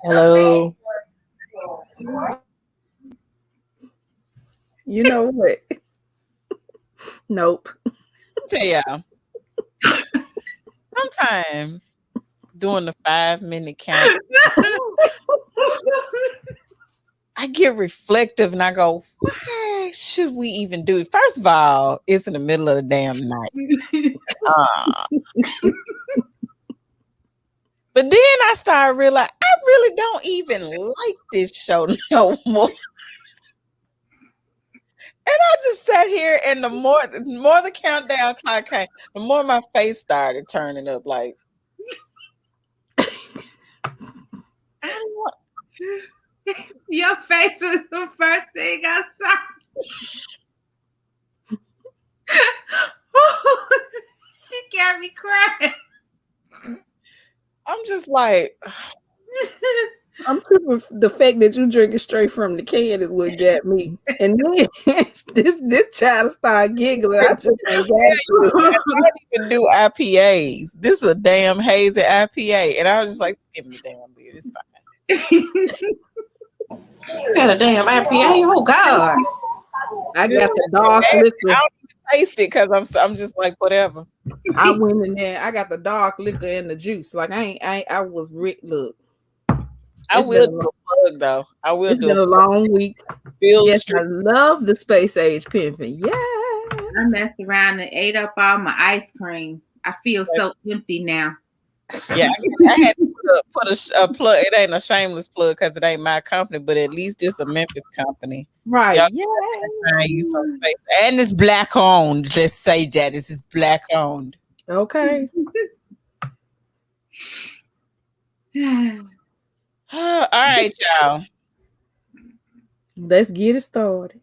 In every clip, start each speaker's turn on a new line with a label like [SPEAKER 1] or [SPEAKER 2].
[SPEAKER 1] Hello.
[SPEAKER 2] You know what? Nope.
[SPEAKER 3] Tell y'all. Sometimes doing the 5-minute count, I get reflective and I go, why should we even do it? First of all, it's in the middle of the damn night. But then I started realizing I really don't even like this show no more. sat here, and the more the countdown clock came, the more my face started turning up. Like, I don't want.
[SPEAKER 1] Your face was the first thing I saw. She got me crying.
[SPEAKER 3] I'm just like,
[SPEAKER 2] I'm tripping. The fact that you drinking straight from the can is what got me. And then this child started giggling. I just ain't got it.
[SPEAKER 3] I don't even do IPAs. This is a damn hazy IPA, and I was just like, give me the damn beer. It's fine.
[SPEAKER 4] You got a damn IPA. Oh God.
[SPEAKER 2] I got the dark liquor.
[SPEAKER 3] I don't even taste it because I'm just like whatever.
[SPEAKER 2] I went in there. I got the dark liquor and the juice. Like I was look.
[SPEAKER 3] I will do a plug though. I will
[SPEAKER 2] It's
[SPEAKER 3] do
[SPEAKER 2] been a long week.
[SPEAKER 3] Bill
[SPEAKER 2] Yes,
[SPEAKER 3] Street.
[SPEAKER 2] I love the space age pimping. Yes.
[SPEAKER 1] I messed around and ate up all my ice cream. I feel so empty now.
[SPEAKER 3] Yeah, I had to put a plug. It ain't a shameless plug because it ain't my company, but at least it's a Memphis company.
[SPEAKER 2] Right.
[SPEAKER 3] Y'all
[SPEAKER 2] Yeah.
[SPEAKER 3] use some space. And it's black owned. Let's say that this is black owned.
[SPEAKER 2] Okay.
[SPEAKER 3] All right, y'all.
[SPEAKER 2] Let's get it started.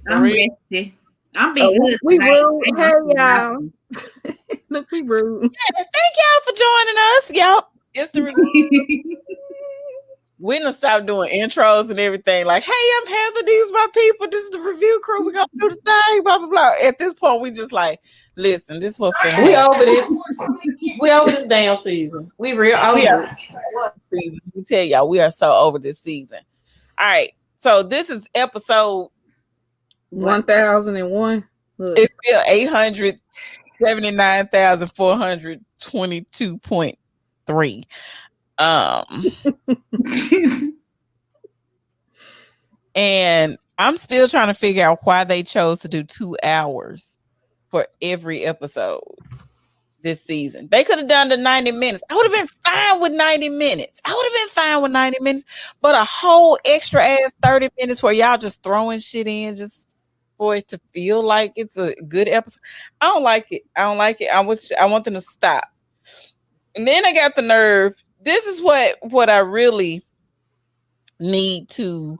[SPEAKER 1] I'm rested. I'm being good
[SPEAKER 2] we
[SPEAKER 1] tonight.
[SPEAKER 2] rude. Hey, y'all. Look, we rude.
[SPEAKER 3] Yeah, thank y'all for joining us. Y'all, it's the review. We done stop doing intros and everything. Like, hey, I'm Heather. These my people. This is the review crew. We're gonna do the thing. Blah blah blah. At this point, we just like, listen. This is what finna
[SPEAKER 4] We
[SPEAKER 3] happen.
[SPEAKER 4] over this. We over this damn season. We real over it.
[SPEAKER 3] Season. Let me tell y'all, we are so over this season. All right. So this is episode
[SPEAKER 2] 1001.
[SPEAKER 3] It's still 879,422.3. And I'm still trying to figure out why they chose to do 2 hours for every episode this season. They could have done the 90 minutes. I would have been fine with 90 minutes. But a whole extra ass 30 minutes where y'all just throwing shit in just for it to feel like it's a good episode. I don't like it. I want them to stop. And then I got the nerve. This is what I really need to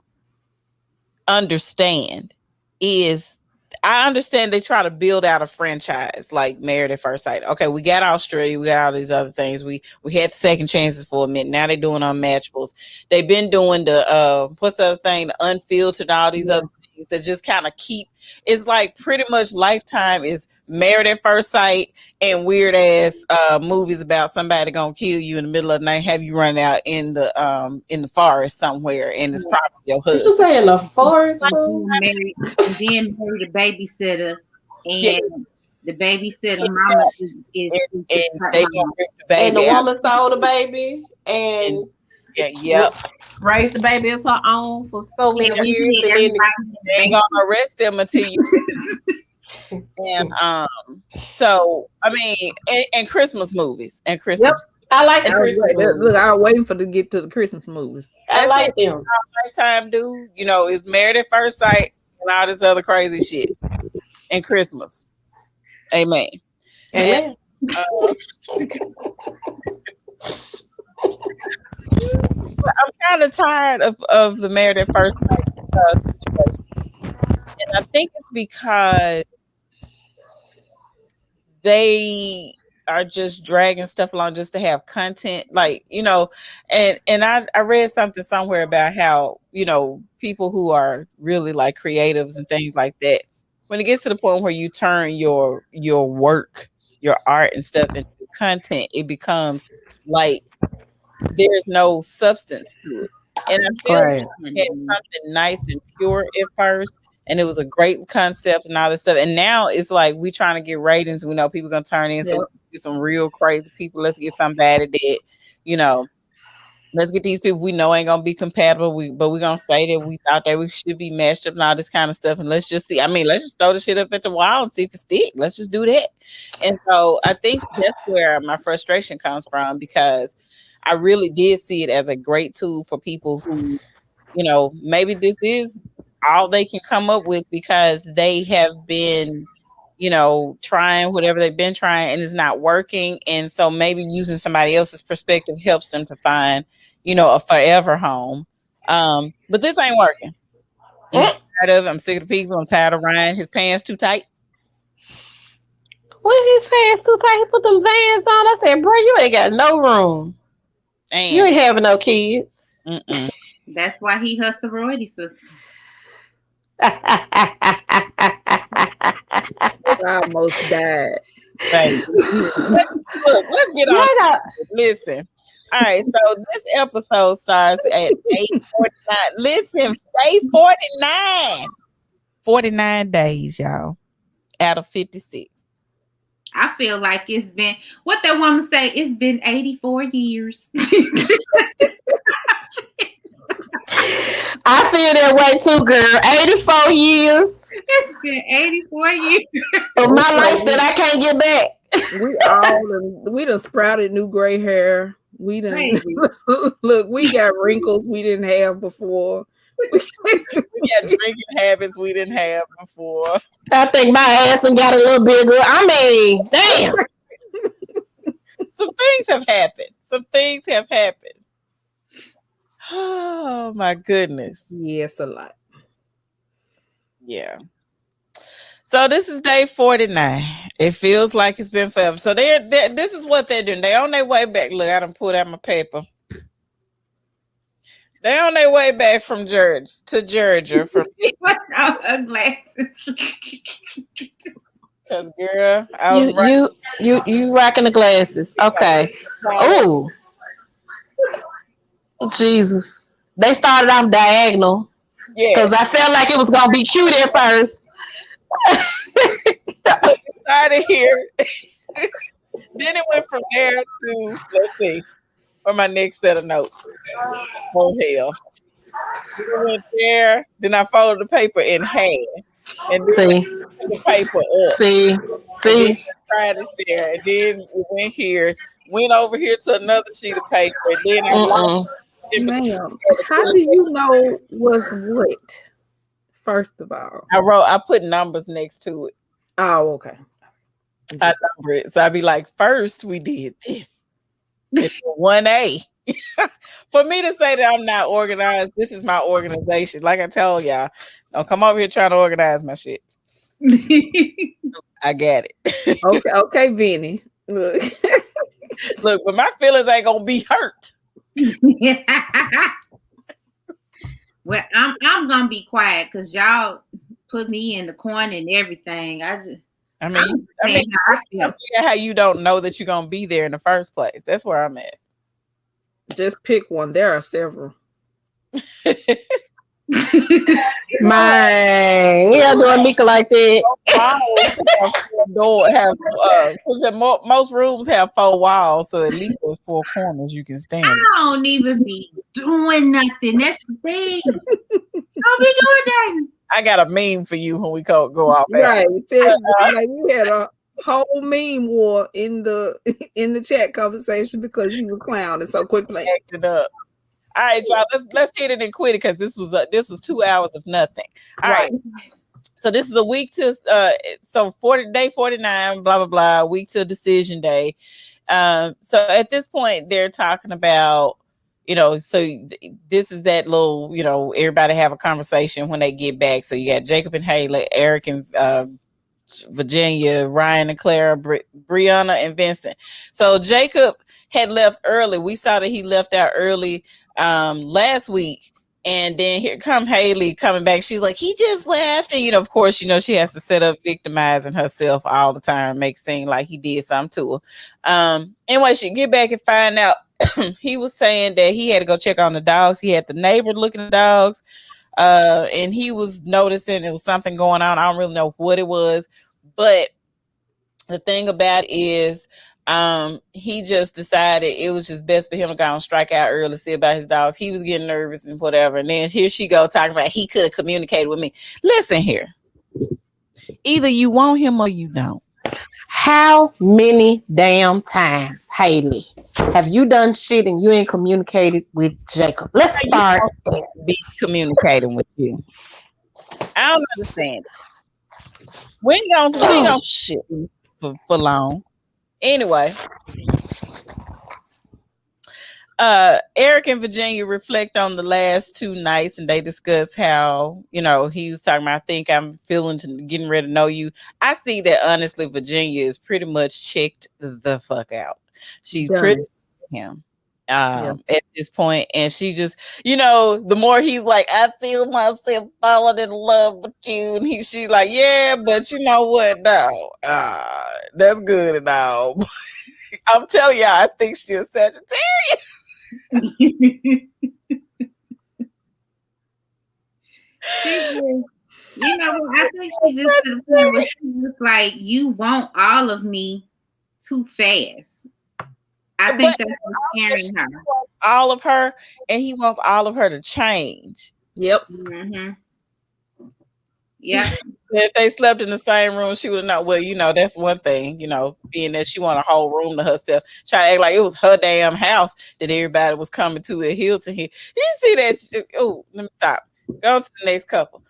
[SPEAKER 3] understand is I understand they try to build out a franchise like Married at First Sight. Okay, we got Australia, we got all these other things. We had second chances for a minute. Now they're doing Unmatchables. They've been doing the what's the other thing, the Unfiltered, all these other things that just kind of keep. It's like pretty much Lifetime is Married at First Sight and weird ass movies about somebody gonna kill you in the middle of the night, have you run out in the forest somewhere, and it's probably your husband.
[SPEAKER 4] Did you say in the forest?
[SPEAKER 1] And then married a babysitter, and the babysitter mama is
[SPEAKER 3] and they gonna rip the baby
[SPEAKER 4] and the
[SPEAKER 3] out.
[SPEAKER 4] woman stole the baby and raised the baby as her own for so many years, and then
[SPEAKER 3] they ain't gonna arrest them until you. And so I mean, and Christmas movies and Christmas.
[SPEAKER 2] Yep.
[SPEAKER 4] I like the Christmas movies.
[SPEAKER 2] Look, I was waiting for to get to the Christmas movies.
[SPEAKER 4] I like them.
[SPEAKER 3] Lifetime, dude. You know, it's Married at First Sight and all this other crazy shit. And Christmas. Amen.
[SPEAKER 4] Amen.
[SPEAKER 3] I'm kind of tired of the Married at First Sight situation. And I think it's because they are just dragging stuff along just to have content, like, you know, and I read something somewhere about how, you know, people who are really like creatives and things like that, when it gets to the point where you turn your work, your art and stuff into content, it becomes like there's no substance to it. And I feel like it had something nice and pure at first, and it was a great concept and all this stuff. And now it's like we trying to get ratings. We know people are gonna turn in, so we get some real crazy people. Let's get somebody that, you know, let's get these people we know ain't gonna be compatible. But we're gonna say that we thought that we should be matched up and all this kind of stuff. And let's just see. I mean, let's just throw the shit up at the wall and see if it stick. Let's just do that. And so I think that's where my frustration comes from, because I really did see it as a great tool for people who, you know, maybe this is all they can come up with because they have been, trying whatever they've been trying and it's not working. And so maybe using somebody else's perspective helps them to find, a forever home. But this ain't working. I'm tired of it. I'm sick of the people. I'm tired of Ryan. His pants too tight.
[SPEAKER 4] When his pants too tight, he put them Vans on. I said, bro, you ain't got no room. And you ain't having no kids.
[SPEAKER 1] That's why he her sorority sister.
[SPEAKER 2] I almost died.
[SPEAKER 3] Right. Let's get on. Listen. All right, so this episode starts at 8:49. Listen, 8:49. 49 days, y'all, out of 56.
[SPEAKER 1] I feel like it's been, what that woman say, it's been 84 years.
[SPEAKER 4] I feel that way too, girl. 84 years.
[SPEAKER 1] It's been 84 years
[SPEAKER 4] of my life that I can't get back.
[SPEAKER 2] We done sprouted new gray hair. We done look, we got wrinkles we didn't have before.
[SPEAKER 3] We got drinking habits we didn't have before.
[SPEAKER 4] I think my ass done got a little bigger. I mean, damn.
[SPEAKER 3] Some things have happened. Oh my goodness.
[SPEAKER 2] Yes, a lot.
[SPEAKER 3] Yeah. So this is day 49. It feels like it's been forever. So this is what they're doing. They're on their way back. Look, I done pulled out my paper. They're on their way back from Georgia. From
[SPEAKER 1] her glasses.
[SPEAKER 3] Cause girl, I was
[SPEAKER 4] you rocking the glasses. Okay. Oh, Jesus. They started off diagonal. Yeah. Because I felt like it was gonna be cute at first.
[SPEAKER 3] Started here. Then it went from there to, let's see, for my next set of notes. Oh hell. We went there, then I folded the paper in half. And then the paper up.
[SPEAKER 4] See.
[SPEAKER 3] Tried it there, and then it went here, went over here to another sheet of paper, and then
[SPEAKER 2] Ma'am, how do you know what's what? First of all,
[SPEAKER 3] I put numbers next to it.
[SPEAKER 2] Oh, okay.
[SPEAKER 3] I number it. So I'd be like, first we did this. It's 1A. For me to say that I'm not organized, this is my organization. Like I told y'all, don't come over here trying to organize my shit. I got it.
[SPEAKER 2] Okay, Vinny. Look.
[SPEAKER 3] Look, but my feelings ain't gonna be hurt.
[SPEAKER 1] Well, I'm gonna be quiet because y'all put me in the corner and everything. I mean,
[SPEAKER 3] how you don't know that you're gonna be there in the first place. That's where I'm at.
[SPEAKER 2] Just pick one. There are several.
[SPEAKER 4] Man, we are doing Mika like that.
[SPEAKER 3] Most rooms have 4 walls, so at least there's 4 corners you can stand.
[SPEAKER 1] I don't even be doing nothing. That's the thing. I don't be doing that.
[SPEAKER 3] I got a meme for you when we go off.
[SPEAKER 2] Right. Like we had a whole meme war in the chat conversation because you were clowning so quickly.
[SPEAKER 3] Acted up. All right, y'all. Let's hit it and quit it because this was 2 hours of nothing. All right. So this is a week to day 49, blah blah blah, week to decision day. So at this point they're talking about, so this is that little, everybody have a conversation when they get back. So you got Jacob and Haley, Eric and Virginia, Ryan and Clara, Brianna and Vincent. So Jacob had left early. We saw that he left out early last week, and then here come Haley coming back. She's like, he just left, and of course, she has to set up victimizing herself all the time, make it seem like he did something to her. Anyway, she get back and find out he was saying that he had to go check on the dogs. He had the neighbor looking at the dogs, and he was noticing there was something going on. I don't really know what it was, but the thing about it is, he just decided it was just best for him to go and strike out early, see about his dogs. He was getting nervous and whatever. And then here she go talking about he could have communicated with me. Listen here. Either you want him or you don't.
[SPEAKER 4] How many damn times, Haley, have you done shit and you ain't communicated with Jacob? Let's start there.
[SPEAKER 3] Be communicating with you. I don't understand. We ain't gonna
[SPEAKER 4] shit.
[SPEAKER 3] for long. Anyway, Eric and Virginia reflect on the last 2 nights, and they discuss how, he was talking about, I think I'm getting ready to know you. I see that honestly, Virginia is pretty much checked the fuck out. She's pretty him at this point, and she just, the more he's like, I feel myself falling in love with you, and she's like, yeah, but you know what? No, that's good and all. I'm telling y'all, I think she's a Sagittarius.
[SPEAKER 1] She just, I think she just to the point where she was like, you want all of me too fast. I think that's what's scaring her.
[SPEAKER 3] All of her, and he wants all of her to change.
[SPEAKER 2] Yep.
[SPEAKER 1] Mm-hmm. Yeah.
[SPEAKER 3] If they slept in the same room, she would have known. Well, that's one thing, being that she wanted a whole room to herself, trying to act like it was her damn house that everybody was coming to at Hilton here. You see that? Oh, let me stop. Go to the next couple.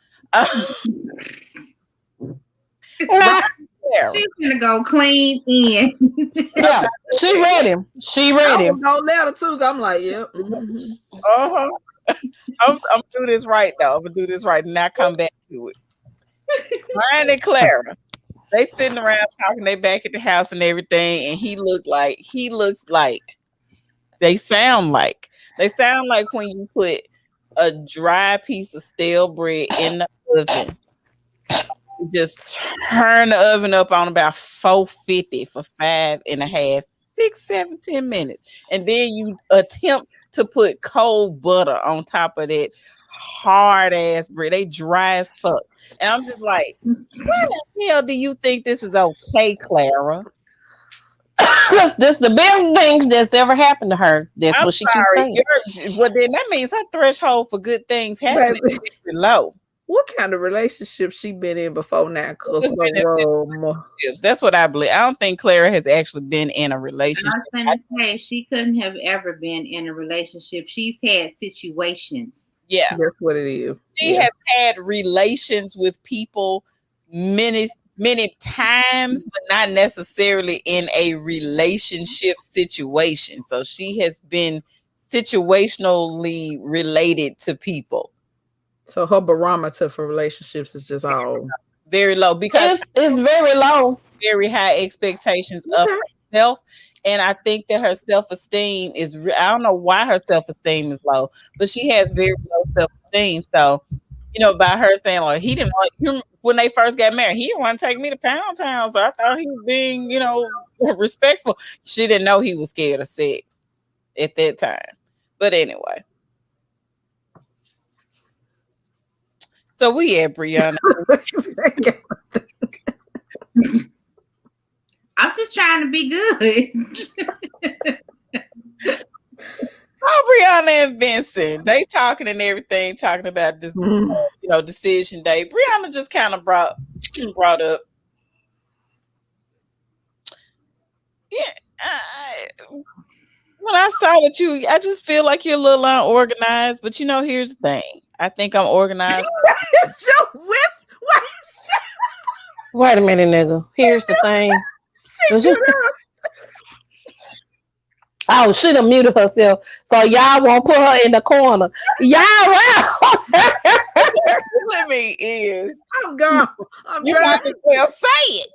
[SPEAKER 1] She's gonna go clean in.
[SPEAKER 4] Yeah, she ready. She ready.
[SPEAKER 2] I'm gonna let her too. I'm like, yeah. Mm-hmm.
[SPEAKER 3] I'm gonna do this right though. I'm gonna do this right and not come back to it. Brian and Clara, they sitting around talking. They back at the house and everything, and he looks like. They sound like when you put a dry piece of stale bread in the oven. Just turn the oven up on about 450 for 5.5, 6, 7, 10 minutes. And then you attempt to put cold butter on top of that hard ass bread. They dry as fuck. And I'm just like, why the hell do you think this is okay, Clara?
[SPEAKER 4] This is the best thing that's ever happened to her. That's what she keeps saying.
[SPEAKER 3] Well, then that means her threshold for good things happening is low.
[SPEAKER 2] What kind of relationship she been in before now?
[SPEAKER 3] That's what I believe. I don't think Clara has actually been in a relationship.
[SPEAKER 1] I was going to say she couldn't have ever been in a relationship. She's had situations.
[SPEAKER 3] Yeah,
[SPEAKER 2] that's what it is.
[SPEAKER 3] She has had relations with people many times, but not necessarily in a relationship situation. So she has been situationally related to people.
[SPEAKER 2] So her barometer for relationships is just all
[SPEAKER 3] very low, because
[SPEAKER 4] it's very low.
[SPEAKER 3] Very high expectations of herself. And I think that her self-esteem is, I don't know why her self-esteem is low, but she has very low self-esteem. So, by her saying, like, he didn't want you when they first got married, he didn't want to take me to Pound Town. So I thought he was being, respectful. She didn't know he was scared of sex at that time. But anyway. So we had Brianna.
[SPEAKER 1] I'm just trying to be good.
[SPEAKER 3] Brianna and Vincent, they talking and everything, talking about this, decision day. Brianna just kind of brought up, when I saw that I just feel like you're a little unorganized. But here's the thing. I think I'm organized.
[SPEAKER 4] Wait a minute, nigga. Here's the thing. Oh, she done muted herself, so y'all won't put her in the corner. Y'all
[SPEAKER 3] Let me is.
[SPEAKER 2] I'm gone.
[SPEAKER 3] You might as well say it.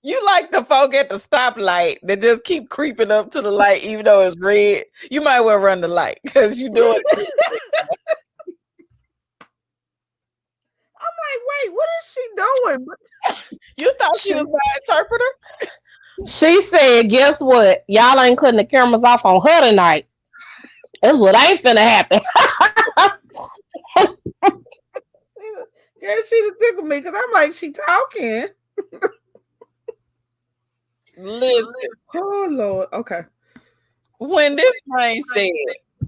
[SPEAKER 3] You like the folk at the stoplight that just keep creeping up to the light even though it's red. You might well run the light because you doing it.
[SPEAKER 2] I'm like, wait, what is she doing?
[SPEAKER 3] You thought she was my interpreter?
[SPEAKER 4] She said, guess what? Y'all ain't cutting the cameras off on her tonight. That's what ain't finna happen.
[SPEAKER 2] Yeah, she done tickled me because I'm like, she talking.
[SPEAKER 3] Listen.
[SPEAKER 2] Oh, Lord. Okay.
[SPEAKER 3] When this man said,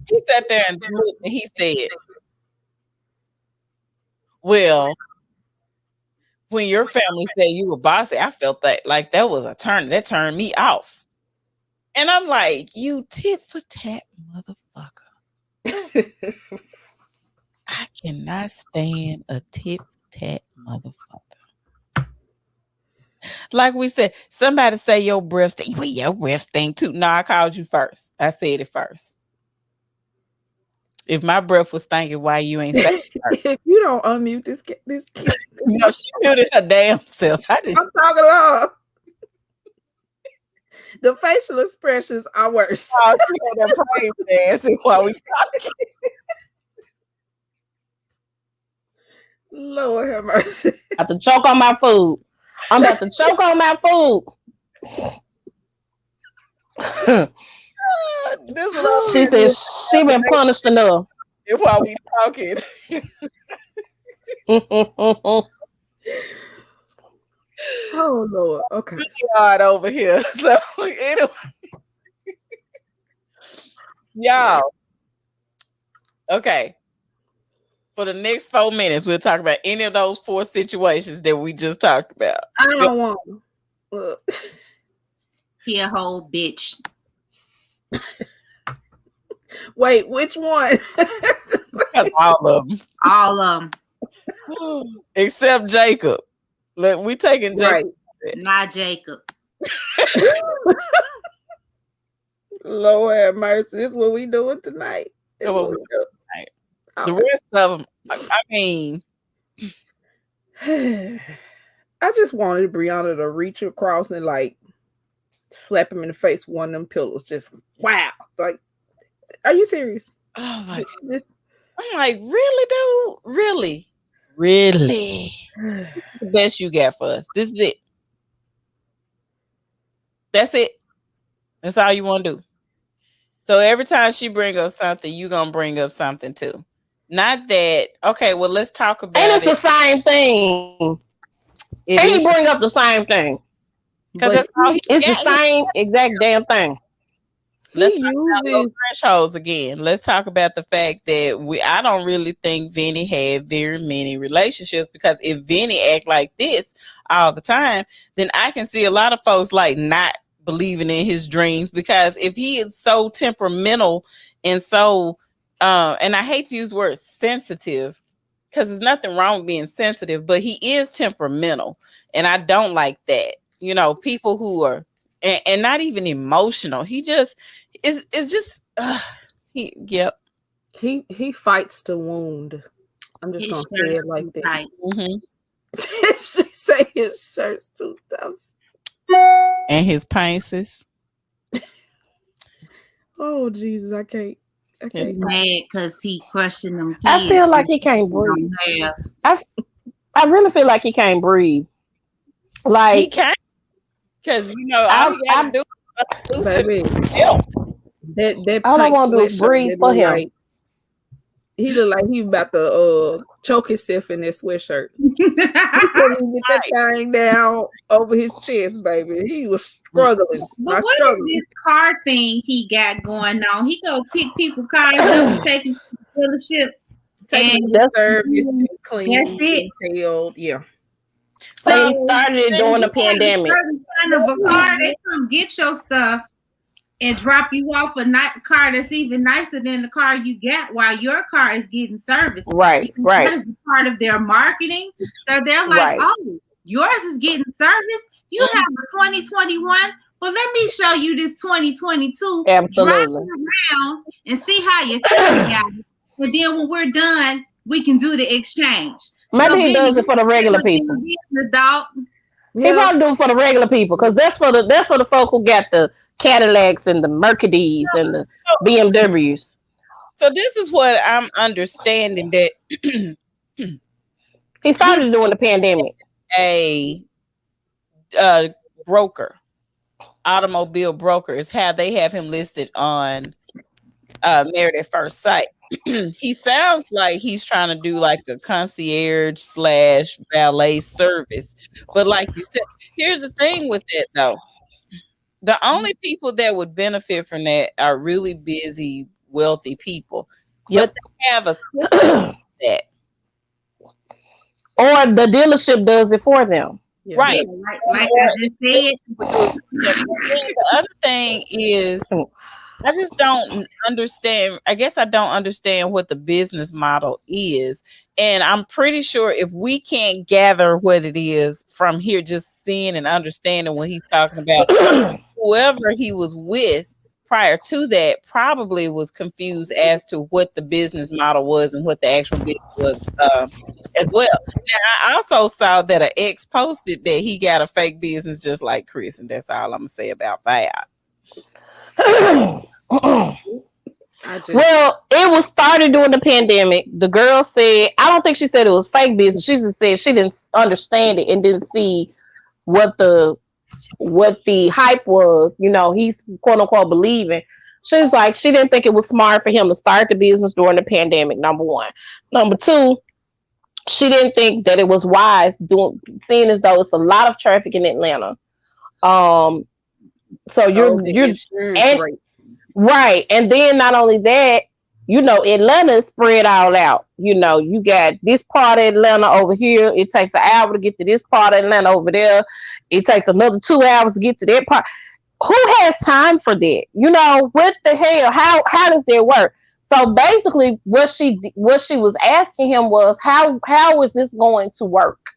[SPEAKER 3] he sat there and looked and he said, well, when your family said you were bossy, I felt that like that was a turn that turned me off. And I'm like, you tit for tat motherfucker. I cannot stand a tit-tat motherfucker. Like we said, somebody say your breath stink. Well, your breath stink too. No, I called you first. I said it first. If my breath was stinking, why you ain't saying it first?
[SPEAKER 2] If you don't unmute this kid.
[SPEAKER 3] You know, she muted her damn self.
[SPEAKER 2] I'm talking off. The facial expressions are worse.
[SPEAKER 3] Oh, she had that praise dancing while we talking.
[SPEAKER 2] Lord have mercy.
[SPEAKER 4] I have to choke on my food. I'm about to choke on my food. She said she been punished enough.
[SPEAKER 3] While we talking.
[SPEAKER 2] Oh Lord. Okay.
[SPEAKER 3] God over here. So anyway. Y'all. Okay. For the next 4 minutes, we'll talk about any of those 4 situations that we just talked about.
[SPEAKER 2] I don't want to.
[SPEAKER 1] He a whole bitch.
[SPEAKER 2] Wait, which one?
[SPEAKER 3] All of them.
[SPEAKER 1] All of them.
[SPEAKER 3] Except Jacob. We taking Jacob.
[SPEAKER 2] Right.
[SPEAKER 1] Not Jacob.
[SPEAKER 2] Lord have mercy. This is what we doing tonight. This what we doing tonight.
[SPEAKER 3] The rest of them, I mean.
[SPEAKER 2] I just wanted Brianna to reach across and like slap him in the face with one of them pillows. Just wow. Like, are you serious?
[SPEAKER 3] Oh my God. I'm like, really, dude? Really? Really? The best you got for us. This is it. That's it. That's all you want to do. So every time she bring up something, you gonna bring up something too. Not that, okay, well, let's talk about it.
[SPEAKER 4] And it's the same thing. And he bring up the same thing.
[SPEAKER 3] Because that's all
[SPEAKER 4] it's the same exact damn thing.
[SPEAKER 3] Let's talk about those thresholds again. Let's talk about the fact that I don't really think Vinny had very many relationships, because if Vinny act like this all the time, then I can see a lot of folks like not believing in his dreams, because if he is so temperamental and so and I hate to use the word sensitive, because there's nothing wrong with being sensitive, but he is temperamental, and I don't like that. You know, people who are and not even emotional. He just is just
[SPEAKER 2] he fights the wound. I'm just gonna say it like that.
[SPEAKER 3] Mm-hmm.
[SPEAKER 2] She say his shirt's too tough.
[SPEAKER 3] And his pinces.
[SPEAKER 4] Oh Jesus, I can't.
[SPEAKER 1] He's mad because he questioned them kids.
[SPEAKER 4] I feel like he can't breathe. I really feel like he can't breathe. Like
[SPEAKER 3] he can't, because you know all you gotta do is
[SPEAKER 2] baby, that
[SPEAKER 4] all I want to do is breathe for him.
[SPEAKER 2] Like, he look like he about to choke himself in that sweatshirt. He couldn't get that thing down over his chest, baby. He was struggling.
[SPEAKER 1] But what is this car thing he got going on? He go pick people cars up and take them to the dealership.
[SPEAKER 2] Taking the service, clean, detailed, yeah.
[SPEAKER 4] So he started it during the pandemic.
[SPEAKER 1] Kind of a car, they come get your stuff and drop you off a car that's even nicer than the car you got while your car is getting serviced.
[SPEAKER 4] Right.
[SPEAKER 1] That is part of their marketing. So they're like, oh, yours is getting serviced. You have a 2021. Well, let me show you this 2022.
[SPEAKER 4] Absolutely.
[SPEAKER 1] Drive around and see how you feel. And then when we're done, we can do the exchange.
[SPEAKER 4] Maybe he does it for the regular people.
[SPEAKER 1] The dog.
[SPEAKER 4] He probably do it for the regular people, because that's for the folk who got the Cadillacs and the Mercedes and the BMWs.
[SPEAKER 3] So this is what I'm understanding, that
[SPEAKER 4] he started during the pandemic.
[SPEAKER 3] A broker, automobile broker, is how they have him listed on Married at First Sight. He sounds like he's trying to do like a concierge / valet service, but like you said, here's the thing with it though: the only people that would benefit from that are really busy, wealthy people. But they have a system that,
[SPEAKER 4] or the dealership does it for them.
[SPEAKER 3] Yeah. Right.
[SPEAKER 1] Like I just said.
[SPEAKER 3] The other thing is, I just don't understand. I guess I don't understand what the business model is. And I'm pretty sure if we can't gather what it is from here, just seeing and understanding what he's talking about, whoever he was with prior to that probably was confused as to what the business model was and what the actual business was as well. Now, I also saw that an ex posted that he got a fake business just like Chris, and that's all I'm gonna say about that.
[SPEAKER 4] Well, it was started during the pandemic. The girl said, I don't think she said it was fake business. She just said she didn't understand it and didn't see what the hype was. You know, he's quote unquote believing. She's like, she didn't think it was smart for him to start the business during the pandemic. Number one. Number two, she didn't think that it was wise doing, seeing as though it's a lot of traffic in Atlanta. So you're and, right, and then not only that, you know, Atlanta is spread all out. You know, you got this part of Atlanta over here. It takes an hour to get to this part of Atlanta over there. It takes another 2 hours to get to that part. Who has time for that? You know, what the hell? How does that work? So basically, what she was asking him was, how is this going to work?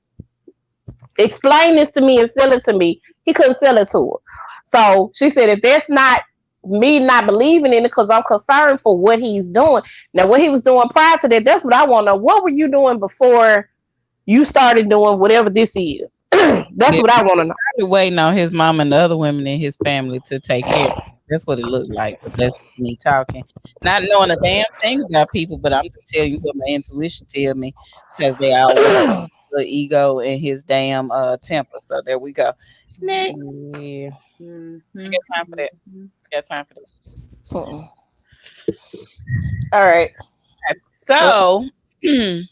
[SPEAKER 4] Explain this to me and sell it to me. He couldn't sell it to her. So she said, if that's not me not believing in it, because I'm concerned for what he's doing. Now, what he was doing prior to that, that's what I want to know. What were you doing before you started doing whatever this is? That's what I want to know.
[SPEAKER 3] Waiting on his mom and the other women in his family to take care of him. That's what it looked like. But that's me talking. Not knowing a damn thing about people, but I'm just telling you what my intuition tells me, because they all want the ego and his damn temper. So there we go. Next.
[SPEAKER 2] Yeah.
[SPEAKER 3] I got time for that. Got time for that.
[SPEAKER 4] All right.
[SPEAKER 3] So the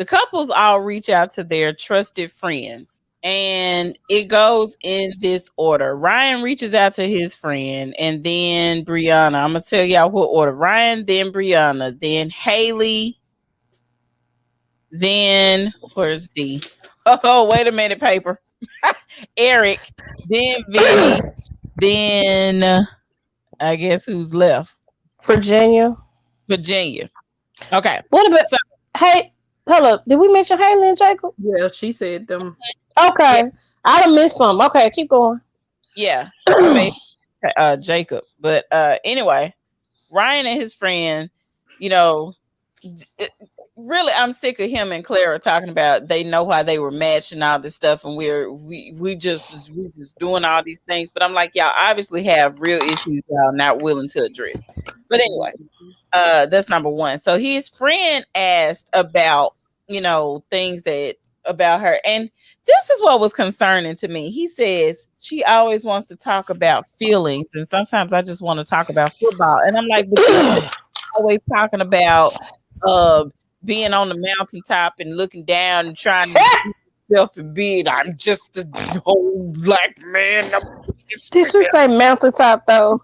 [SPEAKER 3] couples all reach out to their trusted friends, and it goes in this order. Ryan reaches out to his friend, and then Brianna. I'm gonna tell y'all what order. Ryan, then Brianna, then Haley, then where's D? Oh, wait a minute, paper. Eric, then Vinny, then I guess who's left?
[SPEAKER 4] Virginia.
[SPEAKER 3] Okay.
[SPEAKER 4] What about hey? Hold up. Did we mention Haley and Jacob?
[SPEAKER 2] Yeah, she said them.
[SPEAKER 4] Okay. Yeah. I done missed some. Okay, keep going.
[SPEAKER 3] Yeah. I mean, Jacob. But anyway, Ryan and his friend, you know, really, I'm sick of him and Clara talking about they know why they were matched and all this stuff, and we just doing all these things. But I'm like, y'all obviously have real issues y'all not willing to address. But anyway, that's number one. So his friend asked about, you know, things that about her, and this is what was concerning to me. He says she always wants to talk about feelings, and sometimes I just want to talk about football. And I'm like, but you're always talking about being on the mountaintop and looking down and trying to see yourself and being, I'm just a whole black man.
[SPEAKER 4] Did you say mountaintop though?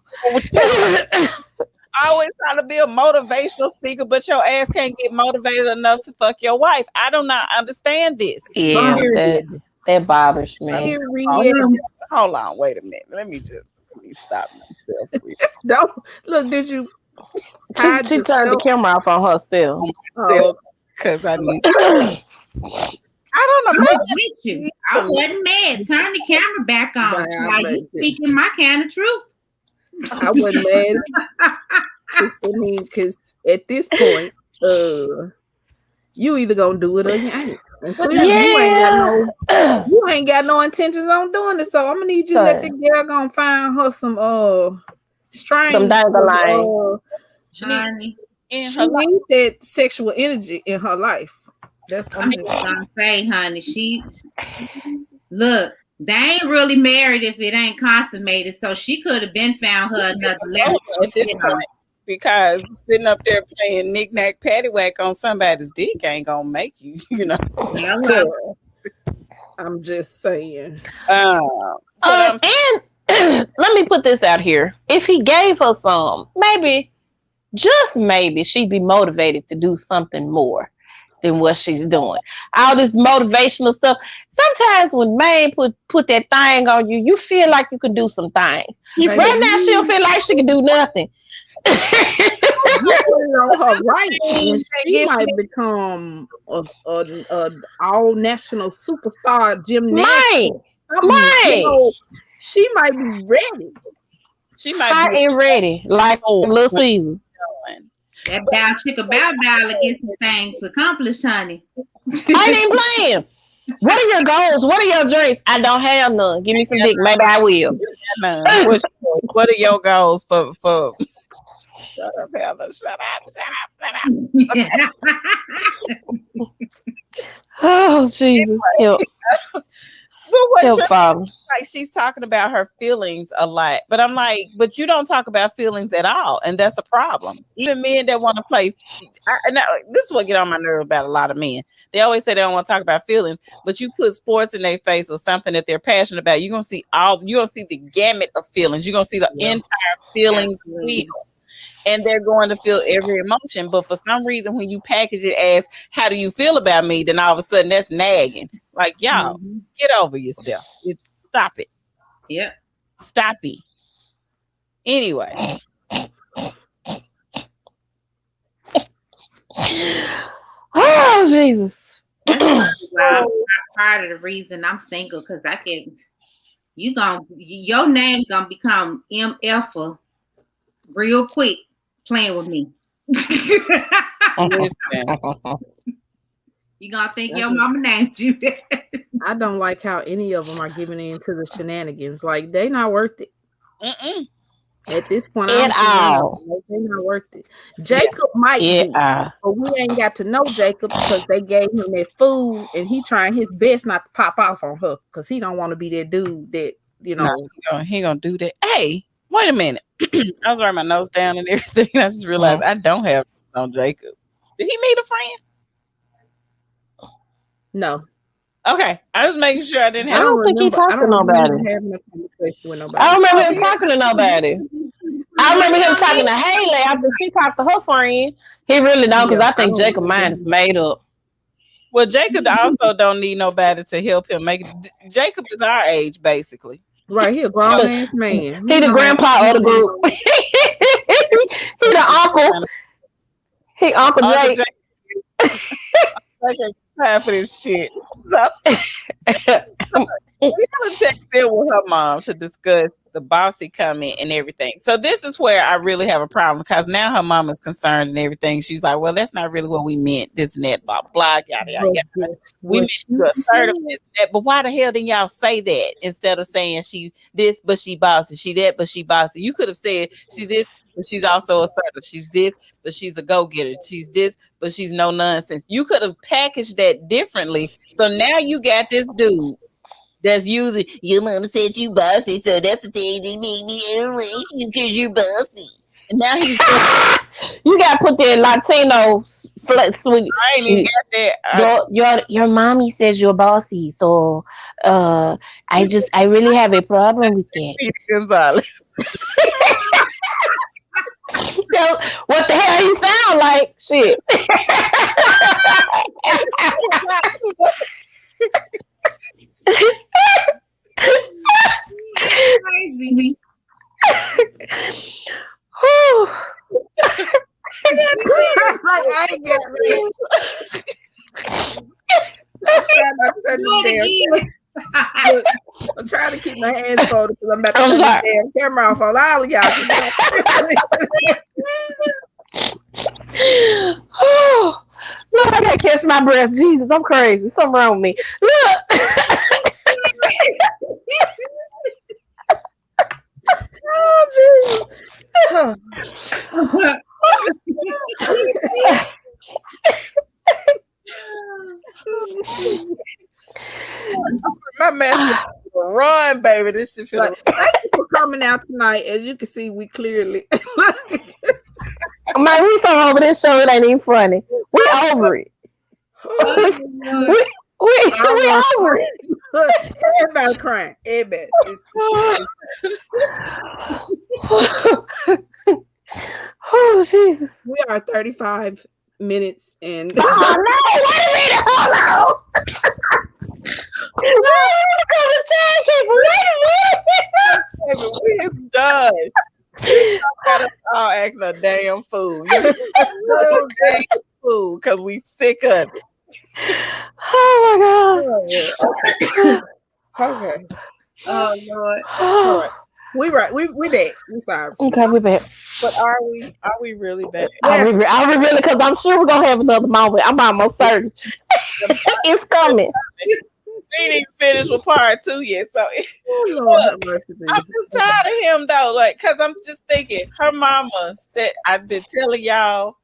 [SPEAKER 3] I always trying to be a motivational speaker, but your ass can't get motivated enough to fuck your wife. I do not understand this.
[SPEAKER 4] Yeah, that bothers me.
[SPEAKER 3] Hold on, wait a minute. Let me stop myself.
[SPEAKER 2] Don't look. Did you?
[SPEAKER 4] She turned the camera off on herself.
[SPEAKER 3] Because I need.
[SPEAKER 1] I don't know. I wasn't mad. Turn the camera back on. Like, you speaking my kind of truth.
[SPEAKER 2] I wasn't mad. I mean, because at this point, you either gonna do it or you ain't. You ain't got no intentions on doing it. So I'm gonna need you to let the girl go find her some strength.
[SPEAKER 4] Some dandelion.
[SPEAKER 2] She needs that sexual energy in her life. That's what
[SPEAKER 1] I'm just gonna say, honey. Look, they ain't really married if it ain't consummated. So she could have been found her another level
[SPEAKER 3] at this point, because sitting up there playing knick-knack paddywhack on somebody's dick ain't gonna make you, you know.
[SPEAKER 2] I'm just saying.
[SPEAKER 4] And let me put this out here. If he gave her some, maybe, just maybe, she'd be motivated to do something more. than what she's doing. All this motivational stuff. Sometimes when man put that thing on you, you feel like you can do some things.
[SPEAKER 2] Baby,
[SPEAKER 4] Right now, she don't feel like she can do nothing.
[SPEAKER 2] you put it on her right, and she might become a all national superstar gymnast.
[SPEAKER 4] Man.
[SPEAKER 2] She might be ready.
[SPEAKER 3] She might
[SPEAKER 4] Hot
[SPEAKER 3] be
[SPEAKER 4] and ready, like Little Caesar.
[SPEAKER 1] That bow chicka bow to get some things accomplished, honey.
[SPEAKER 4] I ain't playing. What are your goals? What are your dreams? I don't have none. Give me some dick. Maybe I will.
[SPEAKER 3] What are your goals for? Shut up, Heather. Shut up. Okay.
[SPEAKER 4] Oh, Jesus. Help.
[SPEAKER 3] But like she's talking about her feelings a lot, but I'm like, but you don't talk about feelings at all, and that's a problem. Even men that want to play, this is what get on my nerve about a lot of men. They always say they don't want to talk about feelings, but you put sports in their face or something that they're passionate about, you're gonna see the gamut of feelings. You're gonna see the entire feelings wheel. And they're going to feel every emotion. But for some reason, when you package it as, how do you feel about me? Then all of a sudden that's nagging. Like, y'all, get over yourself. Stop it.
[SPEAKER 1] Yep.
[SPEAKER 3] Stop it. Anyway.
[SPEAKER 4] Oh, Jesus.
[SPEAKER 1] That's part of the reason I'm single, because your name gonna become MF real quick playing with me. You gonna think your mama named you that.
[SPEAKER 2] I don't like how any of them are giving in to the shenanigans. Like, they not worth it. At this point, they're not worth it. Jacob might be, but we ain't got to know Jacob because they gave him that food, and he trying his best not to pop off on her because he don't want to be that dude that,
[SPEAKER 3] he gonna do that. Hey, wait a minute. I was writing my notes down and everything. I just realized I don't have on Jacob. Did he meet a friend?
[SPEAKER 2] No.
[SPEAKER 3] Okay, I was making sure I didn't have.
[SPEAKER 4] I don't think he talked to nobody.
[SPEAKER 2] Having a conversation with nobody.
[SPEAKER 4] I don't remember him talking to nobody. I remember him talking to Haley after she talked to her friend. He really don't, because I think Jacob's mind is made up.
[SPEAKER 3] Well, Jacob also don't need nobody to help him make it. Jacob is our age, basically.
[SPEAKER 2] Right here, grown ass man.
[SPEAKER 4] He the grandpa of the group. He the uncle. He Uncle Jake.
[SPEAKER 3] Time for this shit. So, we gotta check in with her mom to discuss the bossy comment and everything. So this is where I really have a problem, because now her mom is concerned and everything. She's like, well, that's not really what we meant. This and that, blah blah, yada yada yada. We meant you assertiveness, that, but why the hell didn't y'all say that instead of saying she this but she bossy, she that but she bossy? You could have said she's this, but she's also assertive. She's this, but she's a go-getter. She's this, but she's no nonsense. You could have packaged that differently. So now you got this dude that's using, your mom said you bossy, so that's the thing that made me like you because you're bossy. And now he's
[SPEAKER 4] you gotta put that Latino sweet.
[SPEAKER 3] I ain't even got that.
[SPEAKER 4] Your mommy says you're bossy, so I really have a problem with that.
[SPEAKER 3] Peter Gonzalez.
[SPEAKER 4] So, what the hell you sound like? Shit.
[SPEAKER 1] Crazy.
[SPEAKER 2] I ain't get it. I'm trying to keep my hands folded because I'm about to turn the damn camera off on all of y'all.
[SPEAKER 4] Look, I gotta catch my breath. Jesus, I'm crazy. Something wrong with me. Look.
[SPEAKER 2] Oh, Jesus.
[SPEAKER 3] My mask run, baby. This shit feel
[SPEAKER 2] thank you for coming out tonight. As you can see, we clearly
[SPEAKER 4] man, we so over this show, it ain't even funny. We over it. we over it.
[SPEAKER 2] Everybody crying. Everybody.
[SPEAKER 4] Oh, Jesus.
[SPEAKER 2] We are 35 minutes and
[SPEAKER 4] Oh no! Wait a minute! Hold on.
[SPEAKER 3] Wait a minute. We're done. You got us all acting a damn fool. You a damn fool because we sick of it.
[SPEAKER 4] Oh
[SPEAKER 2] my god. Okay.
[SPEAKER 1] Oh Lord.
[SPEAKER 2] All right. We back. We sorry.
[SPEAKER 4] Okay, we back.
[SPEAKER 3] But are we really back?
[SPEAKER 4] Yes. Are we really? Because I'm sure we're gonna have another moment. I'm almost certain it's coming.
[SPEAKER 3] We ain't even finished with part 2 yet. So
[SPEAKER 2] Lord,
[SPEAKER 3] I'm just tired of him though. Like, cause I'm just thinking her mama said I've been telling y'all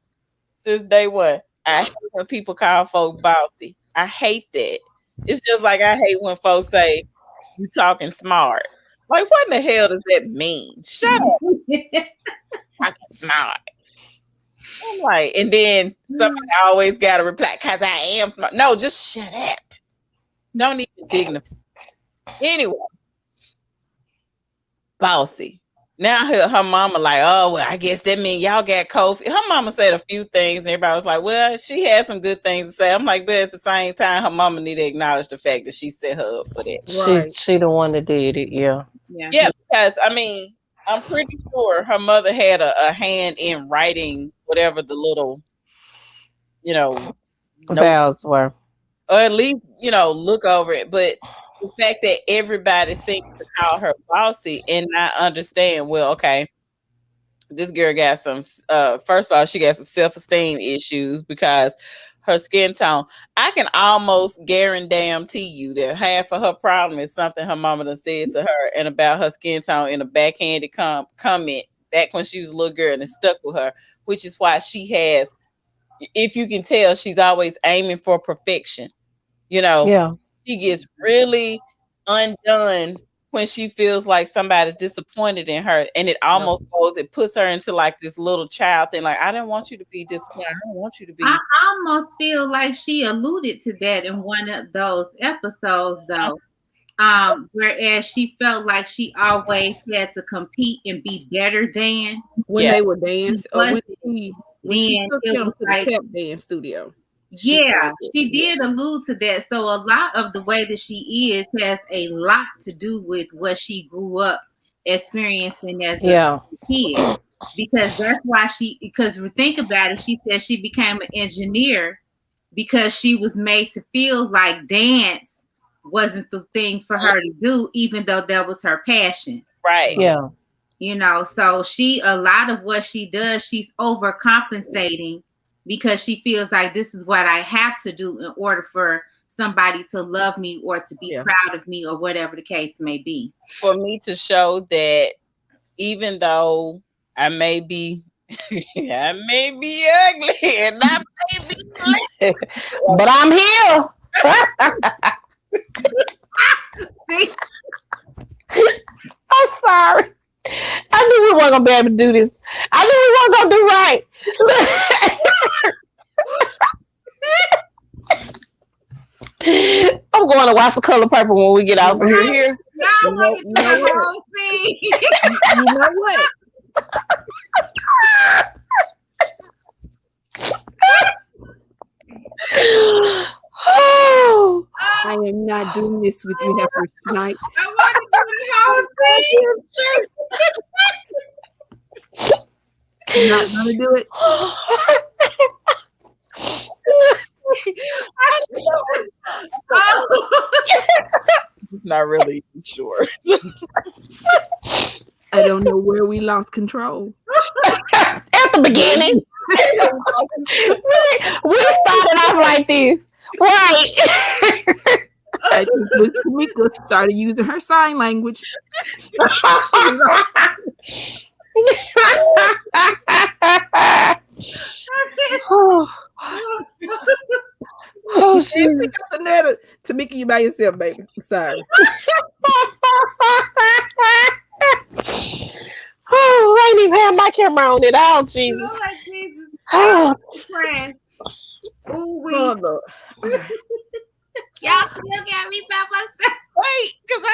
[SPEAKER 3] since day one. I hate when people call folk bossy. I hate that. It's just like I hate when folks say you talking smart. Like, what in the hell does that mean? Shut up. Talking smart. I'm like, and then somebody always got to reply, cause I am smart. No, just shut up. Don't even dignify. Anyway, bossy. Now her mama like, oh, well, I guess that means y'all got cold feet. Her mama said a few things, and everybody was like, well, she had some good things to say. I'm like, but at the same time, her mama need to acknowledge the fact that she set her up for that.
[SPEAKER 4] Right. She the one that did it, yeah.
[SPEAKER 3] Yeah, because I mean, I'm pretty sure her mother had a hand in writing whatever the little,
[SPEAKER 4] vows were.
[SPEAKER 3] Or at least, look over it. But the fact that everybody seems to call her bossy and not understand, well, okay, this girl got some, first of all, she got some self-esteem issues because her skin tone. I can almost guarantee you that half of her problem is something her mama done said to her and about her skin tone in a backhanded comment back when she was a little girl, and it stuck with her, which is why she has, if you can tell, she's always aiming for perfection.
[SPEAKER 4] Yeah.
[SPEAKER 3] She gets really undone when she feels like somebody's disappointed in her, and it almost it puts her into like this little child thing. Like, I didn't want you to be disappointed. I don't want you to be.
[SPEAKER 1] I almost feel like she alluded to that in one of those episodes, though. Whereas she felt like she always had to compete and be better than
[SPEAKER 2] when they would dance, or when she took
[SPEAKER 1] it
[SPEAKER 2] him
[SPEAKER 1] was
[SPEAKER 2] to
[SPEAKER 1] like,
[SPEAKER 2] the tap dance studio.
[SPEAKER 1] She did allude to that. So a lot of the way that she is has a lot to do with what she grew up experiencing as a kid. Because that's why because think about it, she said she became an engineer because she was made to feel like dance wasn't the thing for her to do, even though that was her passion.
[SPEAKER 3] Right.
[SPEAKER 4] Yeah.
[SPEAKER 1] So a lot of what she does, she's overcompensating because she feels like this is what I have to do in order for somebody to love me or to be proud of me or whatever the case may be.
[SPEAKER 3] For me to show that even though I may be ugly and I may be black,
[SPEAKER 4] but I'm here. I'm sorry. I knew we weren't gonna be able to do this. I knew we weren't gonna do right. I'm going to watch The Color Purple when we get out of here.
[SPEAKER 1] You know what?
[SPEAKER 2] Oh, I am not doing this with you after tonight.
[SPEAKER 1] I want to do the whole
[SPEAKER 2] thing. You're not gonna do it.
[SPEAKER 3] It's not really sure.
[SPEAKER 2] I don't know where we lost control.
[SPEAKER 4] At the beginning. We started off like this. Right.
[SPEAKER 2] I think Tamika started using her sign language. Oh, shit. Tamika, you by yourself, baby. I'm sorry.
[SPEAKER 4] Oh, I ain't even have my camera on at all, Jesus.
[SPEAKER 1] Oh, Jesus.
[SPEAKER 4] Oh.
[SPEAKER 1] Ooh, y'all still got me by myself.
[SPEAKER 3] Wait, because
[SPEAKER 4] I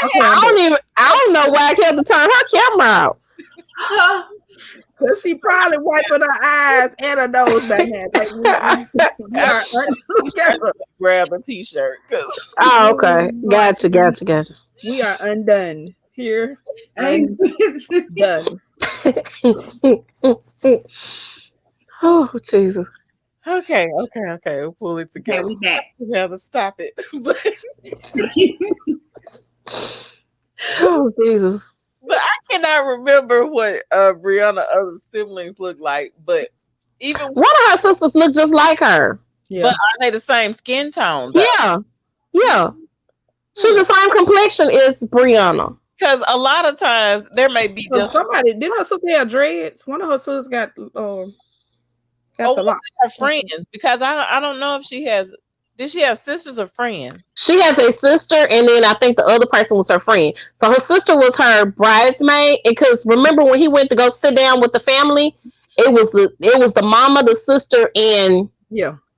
[SPEAKER 4] don't know why I kept to turn her camera out.
[SPEAKER 2] Cause she probably wiping her eyes and her nose back now. Like we are
[SPEAKER 3] grab a t-shirt because
[SPEAKER 4] Oh, okay. Gotcha.
[SPEAKER 2] we are undone here. Undone.
[SPEAKER 4] Oh, Jesus.
[SPEAKER 3] Okay. We'll pull it together.
[SPEAKER 1] Okay, we back.
[SPEAKER 3] We have to stop it.
[SPEAKER 4] Oh, Jesus.
[SPEAKER 3] But I cannot remember what Brianna's other siblings look like. But even
[SPEAKER 4] one of her sisters look just like her.
[SPEAKER 3] Yeah. But are they the same skin tone? Though?
[SPEAKER 4] Yeah. She's the same complexion as Brianna.
[SPEAKER 3] Because a lot of times there may be just
[SPEAKER 2] somebody. Didn't her sister have dreads? One of her sisters got the locks.
[SPEAKER 3] Her friends. Because I don't know if she has. Did she have sisters or friends?
[SPEAKER 4] She has a sister, and then I think the other person was her friend. So her sister was her bridesmaid. Because remember when he went to go sit down with the family, it was the mama, the sister, and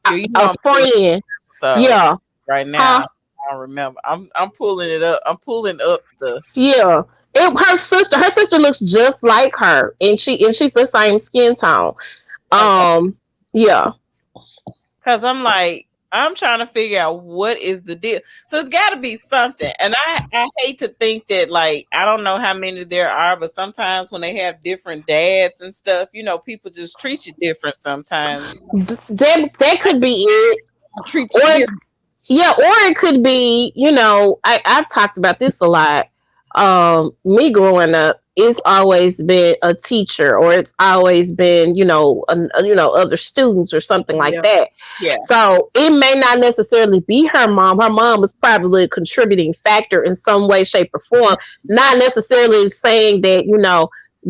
[SPEAKER 4] a friend.
[SPEAKER 3] So
[SPEAKER 4] yeah,
[SPEAKER 3] right now I don't remember. I'm pulling it up. I'm pulling up the
[SPEAKER 4] her sister looks just like her, and she's the same skin tone. Yeah.
[SPEAKER 3] Because I'm trying to figure out what is the deal. So it's got to be something. And I hate to think that, like, I don't know how many there are, but sometimes when they have different dads and stuff, people just treat you different sometimes.
[SPEAKER 4] That could be it.
[SPEAKER 3] Treat you different.
[SPEAKER 4] Yeah, or it could be, I've talked about this a lot. Me growing up, it's always been a teacher, or it's always been, other students or something like that.
[SPEAKER 3] Yeah.
[SPEAKER 4] So it may not necessarily be her mom. Her mom was probably a contributing factor in some way, shape, or form. Not necessarily saying that,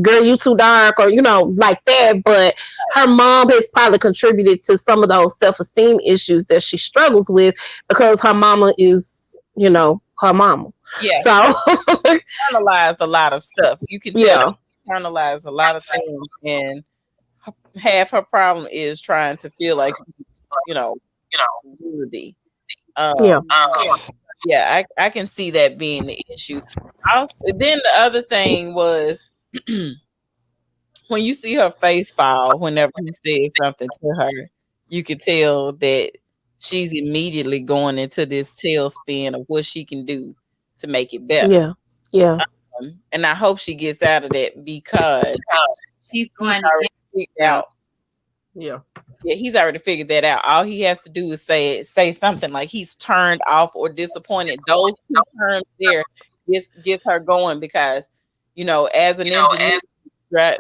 [SPEAKER 4] girl, you too dark, or, like that. But her mom has probably contributed to some of those self-esteem issues that she struggles with, because her mama is, her mama.
[SPEAKER 3] Yeah.
[SPEAKER 4] So
[SPEAKER 3] internalized a lot of stuff. You can tell internalized a lot of things, and half her problem is trying to feel like worthy. Yeah, I can see that being the issue. Then the other thing was when you see her face fall whenever he says something to her, you can tell that she's immediately going into this tailspin of what she can do to make it better.
[SPEAKER 4] Yeah.
[SPEAKER 3] And I hope she gets out of that, because
[SPEAKER 1] she's going
[SPEAKER 3] out.
[SPEAKER 2] Yeah,
[SPEAKER 3] he's already figured that out. All he has to do is say something like he's turned off or disappointed. Those two terms there gets her going, because as an engineer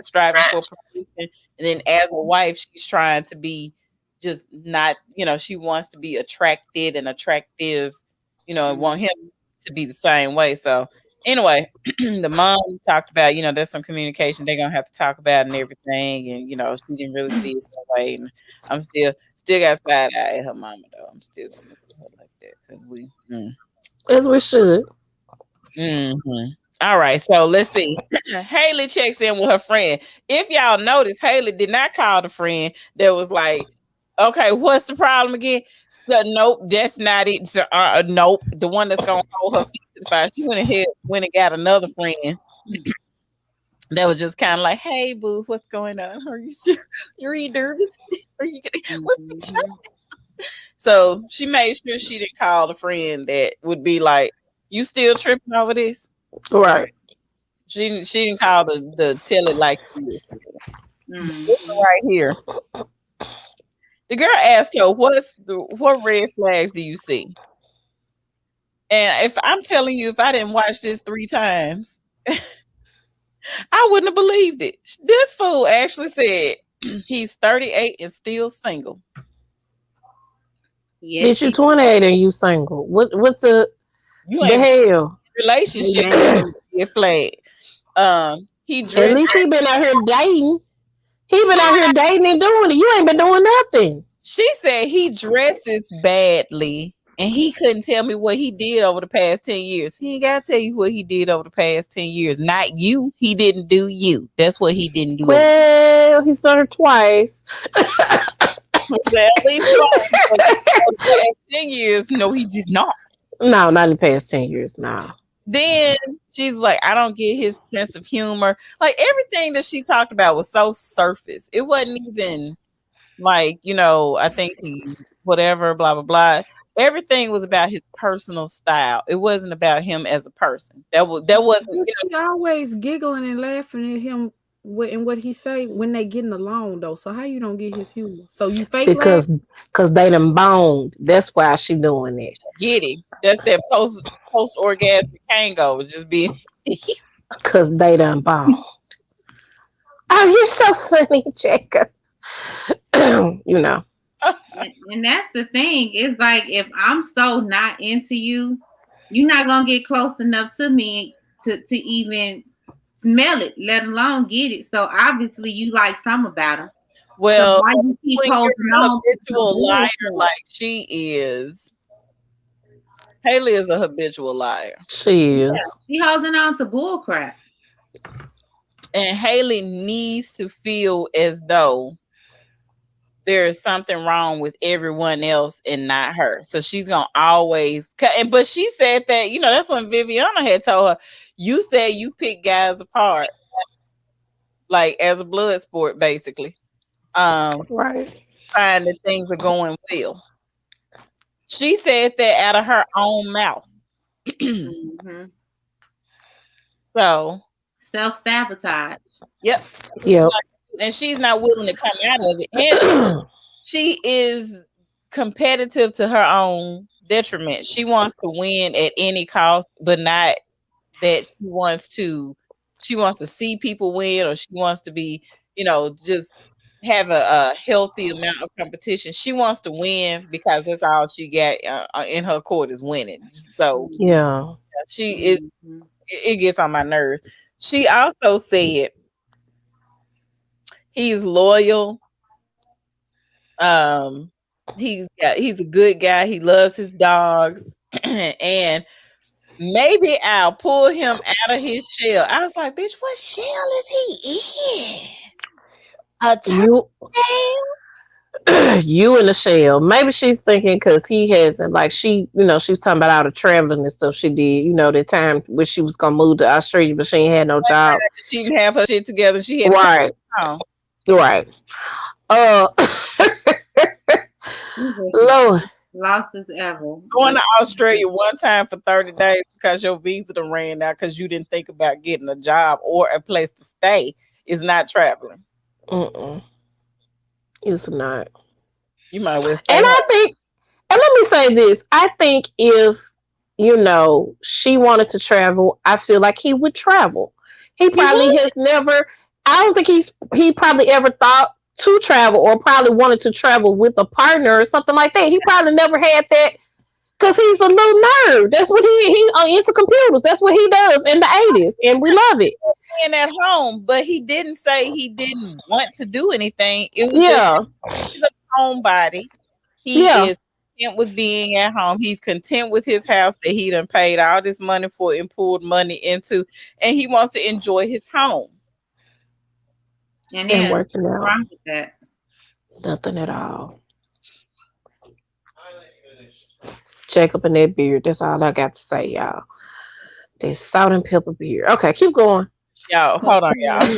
[SPEAKER 3] striving for perfection, and then as a wife, she's trying to be just not, she wants to be attracted and attractive, and want him to be the same way. So anyway, the mom talked about, there's some communication they're gonna have to talk about and everything, and she didn't really see it that way. And I'm still got side eye at her mama though. I'm still gonna look at her like that, because we
[SPEAKER 4] as we should.
[SPEAKER 3] Mm-hmm. All right, so let's see. Haley checks in with her friend. If y'all notice, Haley did not call the friend that was like, okay, what's the problem again? So, nope, that's not it. So, nope, the one that's gonna hold her feet to the fire. She went ahead, and got another friend that was just kind of like, "Hey, boo, what's going on? Are you nervous? Are you getting what's the show?" So she made sure she didn't call the friend that would be like, "You still tripping over this?"
[SPEAKER 4] Right.
[SPEAKER 3] She didn't call the tell it like this. Right here. The girl asked her, what red flags do you see? And if I'm telling you, if I didn't watch this 3 times, I wouldn't have believed it. This fool actually said he's 38 and still single.
[SPEAKER 4] Yes, you 28 and you single. What's the hell?
[SPEAKER 3] Relationship flag. He dressed.
[SPEAKER 4] At least he been out here dating. He been out here dating and doing it. You ain't been doing nothing.
[SPEAKER 3] She said he dresses badly, and he couldn't tell me what he did over the past 10 years. He ain't got to tell you what he did over the past 10 years. Not you. He didn't do you. That's what he didn't do.
[SPEAKER 4] Well, he's done it twice.
[SPEAKER 3] At least twice. 10 years. No, he did not.
[SPEAKER 4] No, not in the past 10 years. No.
[SPEAKER 3] then she's like, I don't get his sense of humor. Like everything that she talked about was so surface. It wasn't even like, I think he's whatever, blah, blah, blah. Everything was about his personal style. It wasn't about him as a person. That wasn't.
[SPEAKER 2] She always giggling and laughing at him and what he say when they getting along though. So how you don't get his humor? So you fake
[SPEAKER 4] because they done boned. That's why she doing it.
[SPEAKER 3] Get it? That's that post orgasmic hangover. Just being
[SPEAKER 4] because they done boned. Oh, you're so funny, Jacob.
[SPEAKER 1] And that's the thing. It's like if I'm so not into you, you're not gonna get close enough to me to even smell it, let alone get it. So obviously you like something about him.
[SPEAKER 3] Well,
[SPEAKER 1] so why you keep holding on
[SPEAKER 3] habitual liar like she is. Haley is a habitual liar.
[SPEAKER 4] She is.
[SPEAKER 1] She holding on to bull crap.
[SPEAKER 3] And Haley needs to feel as though there is something wrong with everyone else and not her. So she's gonna always but she said that, that's when Viviana had told her, you said you pick guys apart like as a blood sport, basically.
[SPEAKER 4] Right.
[SPEAKER 3] Find that things are going well. She said that out of her own mouth.
[SPEAKER 1] Mm-hmm.
[SPEAKER 3] So
[SPEAKER 1] self-sabotage.
[SPEAKER 3] Yep. And she's not willing to come out of it. And she is competitive to her own detriment. She wants to win at any cost, but not that she wants to see people win, or she wants to be, just have a healthy amount of competition. She wants to win because that's all she got in her court is winning. So she is. It gets on my nerves. She also said he's loyal. He's a good guy. He loves his dogs, and maybe I'll pull him out of his shell. I was like, bitch, what shell is he in? A turtle shell?
[SPEAKER 4] You in the shell. Maybe she's thinking because he hasn't, like she was talking about all the traveling and stuff she did, the time when she was gonna move to Australia, but she ain't had no job.
[SPEAKER 3] She didn't have her shit together. She had
[SPEAKER 4] right.
[SPEAKER 1] Lord. Lost as ever.
[SPEAKER 3] Going to Australia one time for 30 days because your visa done ran out because you didn't think about getting a job or a place to stay is not traveling.
[SPEAKER 4] It's not.
[SPEAKER 3] You might well stay.
[SPEAKER 4] And I think, and let me say this, I think if she wanted to travel, I feel like he would travel. He probably has never, I don't think he probably ever thought to travel or probably wanted to travel with a partner or something like that. He probably never had that because he's a little nerd. That's what he's into computers. That's what he does in the 80s, and we love it.
[SPEAKER 3] Being at home, but he didn't say he didn't want to do anything. It was just he's a homebody. He is content with being at home. He's content with his house that he done paid all this money for and poured money into, and he wants to enjoy his home.
[SPEAKER 1] And working out. Wrong with that.
[SPEAKER 4] Nothing at all. Jacob and that beard. That's all I got to say, y'all. This salt and pepper beard. Okay, keep going.
[SPEAKER 3] Y'all, hold on, y'all.
[SPEAKER 2] To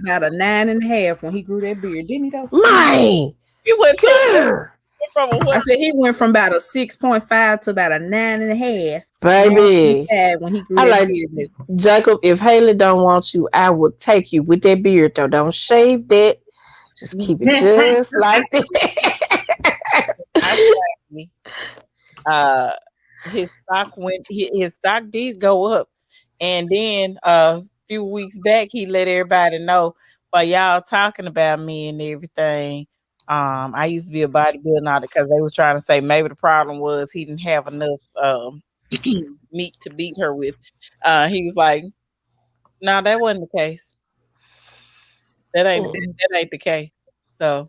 [SPEAKER 2] about a 9.5 when he grew that beard, didn't he? Though?
[SPEAKER 4] Mine.
[SPEAKER 3] He went to.
[SPEAKER 2] I said he went from about a 6.5 to about a 9.5.
[SPEAKER 4] Baby,
[SPEAKER 2] when he grew that beard.
[SPEAKER 4] Jacob, if Haley don't want you, I will take you with that beard though. Don't shave that. Just keep it just like
[SPEAKER 3] that. His stock did go up, and then a few weeks back he let everybody know, while y'all talking about me and everything, I used to be a bodybuilder because they was trying to say maybe the problem was he didn't have enough meat to beat her with. He was like, no, that wasn't the case. That ain't the case. So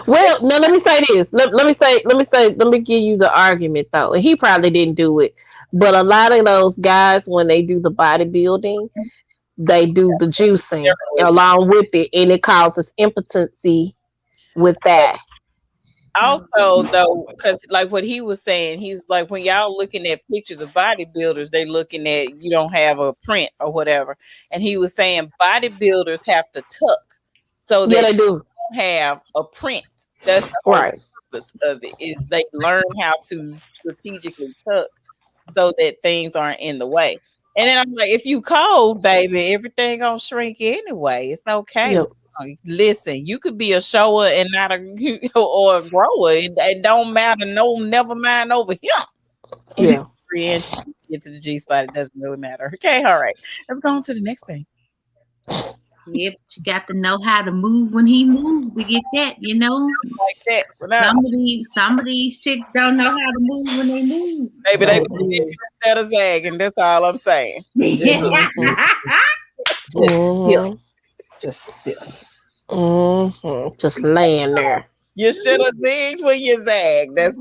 [SPEAKER 4] well, no, let me say this. Let me give you the argument though. And he probably didn't do it, but a lot of those guys, when they do the bodybuilding, they do the juicing along with it, and it causes impotency with that.
[SPEAKER 3] Also, though, because like what he was saying, he's like, when y'all looking at pictures of bodybuilders, they looking at you don't have a print or whatever. And he was saying bodybuilders have to tuck so that
[SPEAKER 4] they do.
[SPEAKER 3] they don't have a print. That's the whole
[SPEAKER 4] Right.
[SPEAKER 3] purpose of it, is they learn how to strategically tuck so that things aren't in the way. And then I'm like, if you cold, baby, everything gonna shrink anyway. It's okay.
[SPEAKER 4] Yep.
[SPEAKER 3] Listen, you could be a shower and not a or a grower. It don't matter. No, never mind over here.
[SPEAKER 4] Yeah.
[SPEAKER 3] 3 inches get to the G spot. It doesn't really matter. Okay, all right. Let's go on to the next thing.
[SPEAKER 1] Yep, you got to know how to move when he moves to get that,
[SPEAKER 3] Like that.
[SPEAKER 1] Some of these chicks don't know how to move when they move.
[SPEAKER 3] Maybe they instead of zagging. That's all I'm saying.
[SPEAKER 2] Just stiff.
[SPEAKER 4] Just laying there.
[SPEAKER 3] You should have zigged when you zagged. That's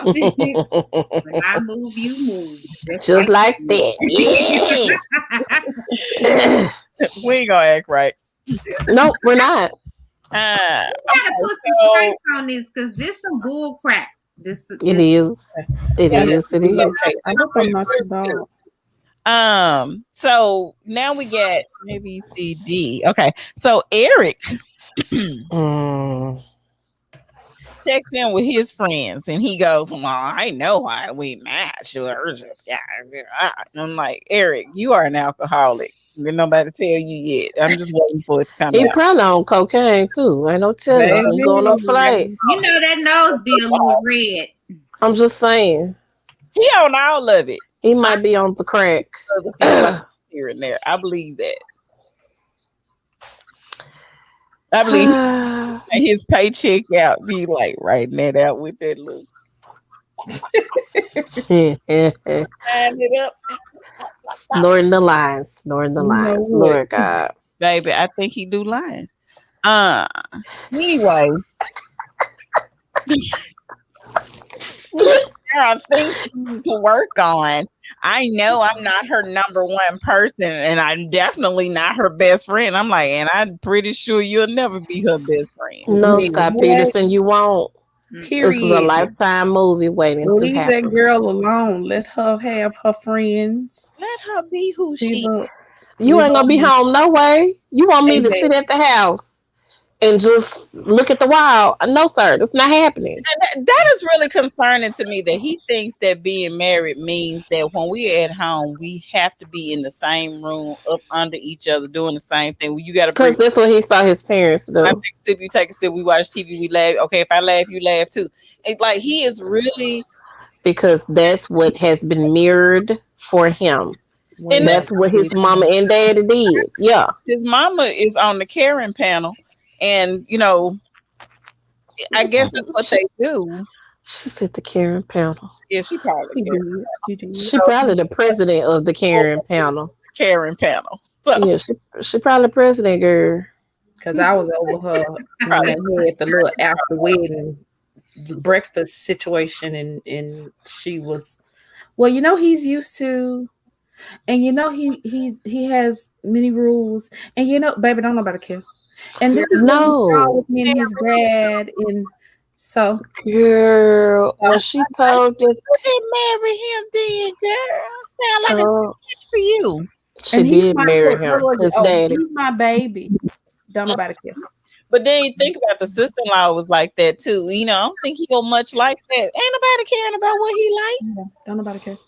[SPEAKER 1] When I move, you move. That's
[SPEAKER 4] just like that. Yeah.
[SPEAKER 3] we ain't gonna act right.
[SPEAKER 4] Nope, we're not.
[SPEAKER 1] You gotta put some spice on this because this some bull crap.
[SPEAKER 4] It is. It is.
[SPEAKER 2] Okay, I hope I'm not too bad.
[SPEAKER 3] So now we get A, B, C, D. Okay. So Eric checks in with his friends and he goes, well, I know why we match. I'm like, Eric, you are an alcoholic. Did nobody tell you yet? I'm just waiting for it to come
[SPEAKER 4] He
[SPEAKER 3] out.
[SPEAKER 4] probably on cocaine too. Ain't no telling. He going on flight.
[SPEAKER 1] That nose be a little red.
[SPEAKER 4] I'm just saying.
[SPEAKER 3] He on all of it.
[SPEAKER 4] He might be on the crack.
[SPEAKER 3] There's a few here and there. I believe that. I believe his paycheck out be like writing that out with that look. Line it up.
[SPEAKER 4] Snoring the lines. Lord God.
[SPEAKER 3] Baby, I think he do lying. Anyway. There are things to work on. I know I'm not her number one person, and I'm definitely not her best friend. I'm like, and I'm pretty sure you'll never be her best friend.
[SPEAKER 4] No, Scott Peterson, you won't.
[SPEAKER 2] Period.
[SPEAKER 4] This is a Lifetime movie waiting to happen.
[SPEAKER 2] Leave that girl alone. Let her have her friends.
[SPEAKER 3] Let her be who she is.
[SPEAKER 4] You ain't gonna be home no way. You want me to sit at the house and just look at the wall? No, sir, that's not happening.
[SPEAKER 3] That is really concerning to me that he thinks that being married means that when we're at home, we have to be in the same room, up under each other, doing the same thing. You got to,
[SPEAKER 4] because that's what he saw his parents do.
[SPEAKER 3] I take a sip, you take a sip. We watch TV, we laugh. Okay, if I laugh, you laugh too. It's like he is really,
[SPEAKER 4] because that's what has been mirrored for him. And that's what his mama and daddy did. Yeah,
[SPEAKER 3] his mama is on the caring panel. And, I guess that's what they do.
[SPEAKER 4] She's at the caring panel.
[SPEAKER 3] Yeah, she probably
[SPEAKER 4] She probably the president of the caring panel.
[SPEAKER 3] Caring panel. So.
[SPEAKER 4] Yeah, she probably president, girl.
[SPEAKER 2] Because I was over her when they had the little after wedding breakfast situation, and she was, well, he's used to, and he has many rules, and baby, don't nobody care. And this is what he saw with me and his dad, and so
[SPEAKER 4] girl, when she told us,
[SPEAKER 3] they marry him, then girl, sound like a bitch for you.
[SPEAKER 4] She did marry him. His daddy.
[SPEAKER 2] He's my baby. Don't nobody care.
[SPEAKER 3] But then you think about the sister-in-law was like that too. I don't think he go much like that. Ain't nobody caring about what he like.
[SPEAKER 2] Yeah, don't nobody care.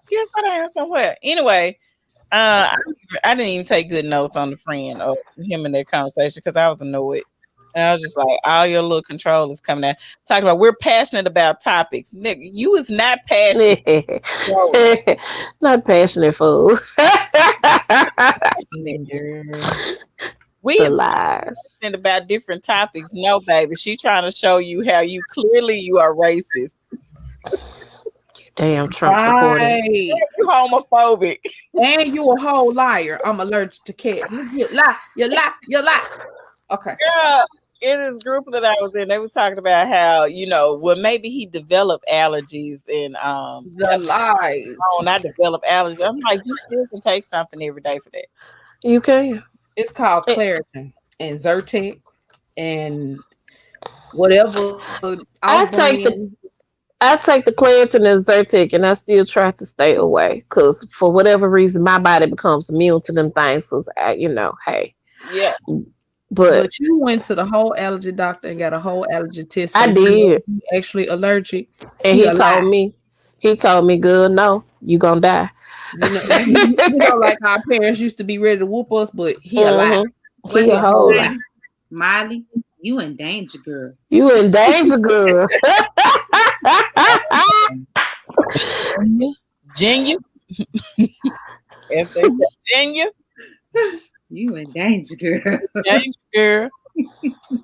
[SPEAKER 3] Guess I have somewhere. Anyway. I didn't even take good notes on the friend of him in that conversation because I was annoyed. And I was just like, all your little controllers coming out. Talking about we're passionate about topics. Nigga, you is not passionate.
[SPEAKER 4] Not passionate, fool.
[SPEAKER 3] We is passionate about different topics. No, baby. She trying to show you how you are racist.
[SPEAKER 4] Damn Trump supporter.
[SPEAKER 3] You homophobic.
[SPEAKER 2] And you a whole liar. I'm allergic to cats. You lie. Okay.
[SPEAKER 3] Girl, in this group that I was in, they were talking about how, maybe he developed allergies and
[SPEAKER 2] the lies.
[SPEAKER 3] Oh, I developed allergies. I'm like, you still can take something every day for that.
[SPEAKER 4] You can.
[SPEAKER 2] It's called Claritin and Zyrtec and whatever
[SPEAKER 4] I
[SPEAKER 2] off
[SPEAKER 4] take the
[SPEAKER 2] brand.
[SPEAKER 4] I take the Claritin and Zyrtec, and I still try to stay away because for whatever reason my body becomes immune to them things. Because hey,
[SPEAKER 3] Yeah.
[SPEAKER 4] but
[SPEAKER 2] But you went to the whole allergy doctor and got a whole allergy test. So
[SPEAKER 4] I
[SPEAKER 2] you know
[SPEAKER 4] did,
[SPEAKER 2] you actually allergic.
[SPEAKER 4] and
[SPEAKER 2] He a lie.
[SPEAKER 4] he told me, "Good, no, you gonna die."
[SPEAKER 2] Like our parents used to be ready to whoop us, but he a lie.
[SPEAKER 4] hmm
[SPEAKER 1] What
[SPEAKER 4] He
[SPEAKER 1] did
[SPEAKER 4] a
[SPEAKER 1] you
[SPEAKER 4] whole
[SPEAKER 1] say,
[SPEAKER 4] lie.
[SPEAKER 1] Molly? You in danger, girl.
[SPEAKER 4] You in danger, girl.
[SPEAKER 3] Genius. As they say, genius.
[SPEAKER 1] You in danger, girl.
[SPEAKER 3] Danger girl.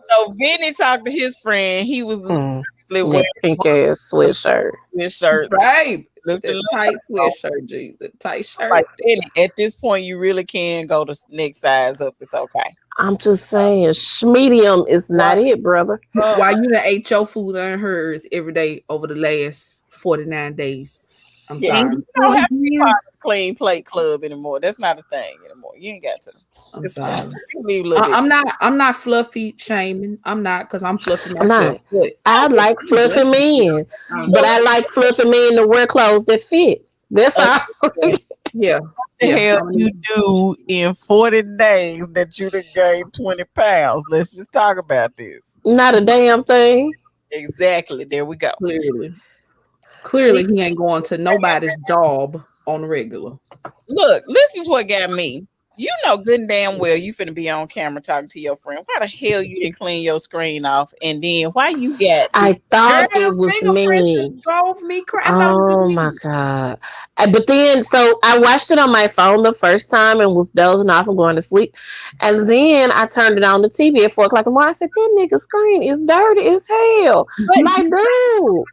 [SPEAKER 3] So Vinny talked to his friend. He was obviously
[SPEAKER 4] That
[SPEAKER 3] wearing
[SPEAKER 4] pink ass sweatshirt.
[SPEAKER 3] his shirt.
[SPEAKER 2] Right.
[SPEAKER 3] Looked a
[SPEAKER 2] The
[SPEAKER 3] little
[SPEAKER 2] tight sweatshirt, G. The tight shirt.
[SPEAKER 3] like Vinny. At this point, you really can go to next size up. It's okay.
[SPEAKER 4] I'm just saying, medium is not
[SPEAKER 3] Right.
[SPEAKER 4] it, brother.
[SPEAKER 3] Oh
[SPEAKER 2] While
[SPEAKER 3] my,
[SPEAKER 2] you done ate your food and hers every day over the last 49 days. I'm
[SPEAKER 3] yeah.
[SPEAKER 2] sorry.
[SPEAKER 3] You don't have to be part of the clean plate club anymore. That's not a thing anymore. You ain't got to.
[SPEAKER 2] I'm
[SPEAKER 3] It's fine.
[SPEAKER 2] sorry.
[SPEAKER 3] You leave a little bit.
[SPEAKER 2] I'm not fluffy shaming. I'm not because I'm fluffy
[SPEAKER 4] I'm
[SPEAKER 2] myself.
[SPEAKER 4] not.
[SPEAKER 2] But
[SPEAKER 4] I like fluffy men, but I like fluffy men to wear clothes that fit. That's all.
[SPEAKER 2] yeah.
[SPEAKER 3] The
[SPEAKER 2] Yeah.
[SPEAKER 3] hell you do in 40 days that you done gained 20 pounds? Let's just talk about this.
[SPEAKER 4] Not a damn thing.
[SPEAKER 3] Exactly. There we go.
[SPEAKER 2] Clearly he ain't going to nobody's job on the regular.
[SPEAKER 3] Look, this is what got me. You know good and damn well you finna be on camera talking to your friend. Why the hell you didn't clean your screen off? And then why you got
[SPEAKER 4] I thought
[SPEAKER 2] Girl,
[SPEAKER 4] it was
[SPEAKER 2] fingerprints
[SPEAKER 4] me.
[SPEAKER 2] that drove me crazy. I thought it
[SPEAKER 4] Oh
[SPEAKER 2] was
[SPEAKER 4] my
[SPEAKER 2] me.
[SPEAKER 4] god! But then, so I watched it on my phone the first time and was dozing off and going to sleep, and then I turned it on the TV at 4 o'clock in the morning. I said, "That nigga screen is dirty as hell."
[SPEAKER 3] but
[SPEAKER 4] Like, dude,
[SPEAKER 3] 30,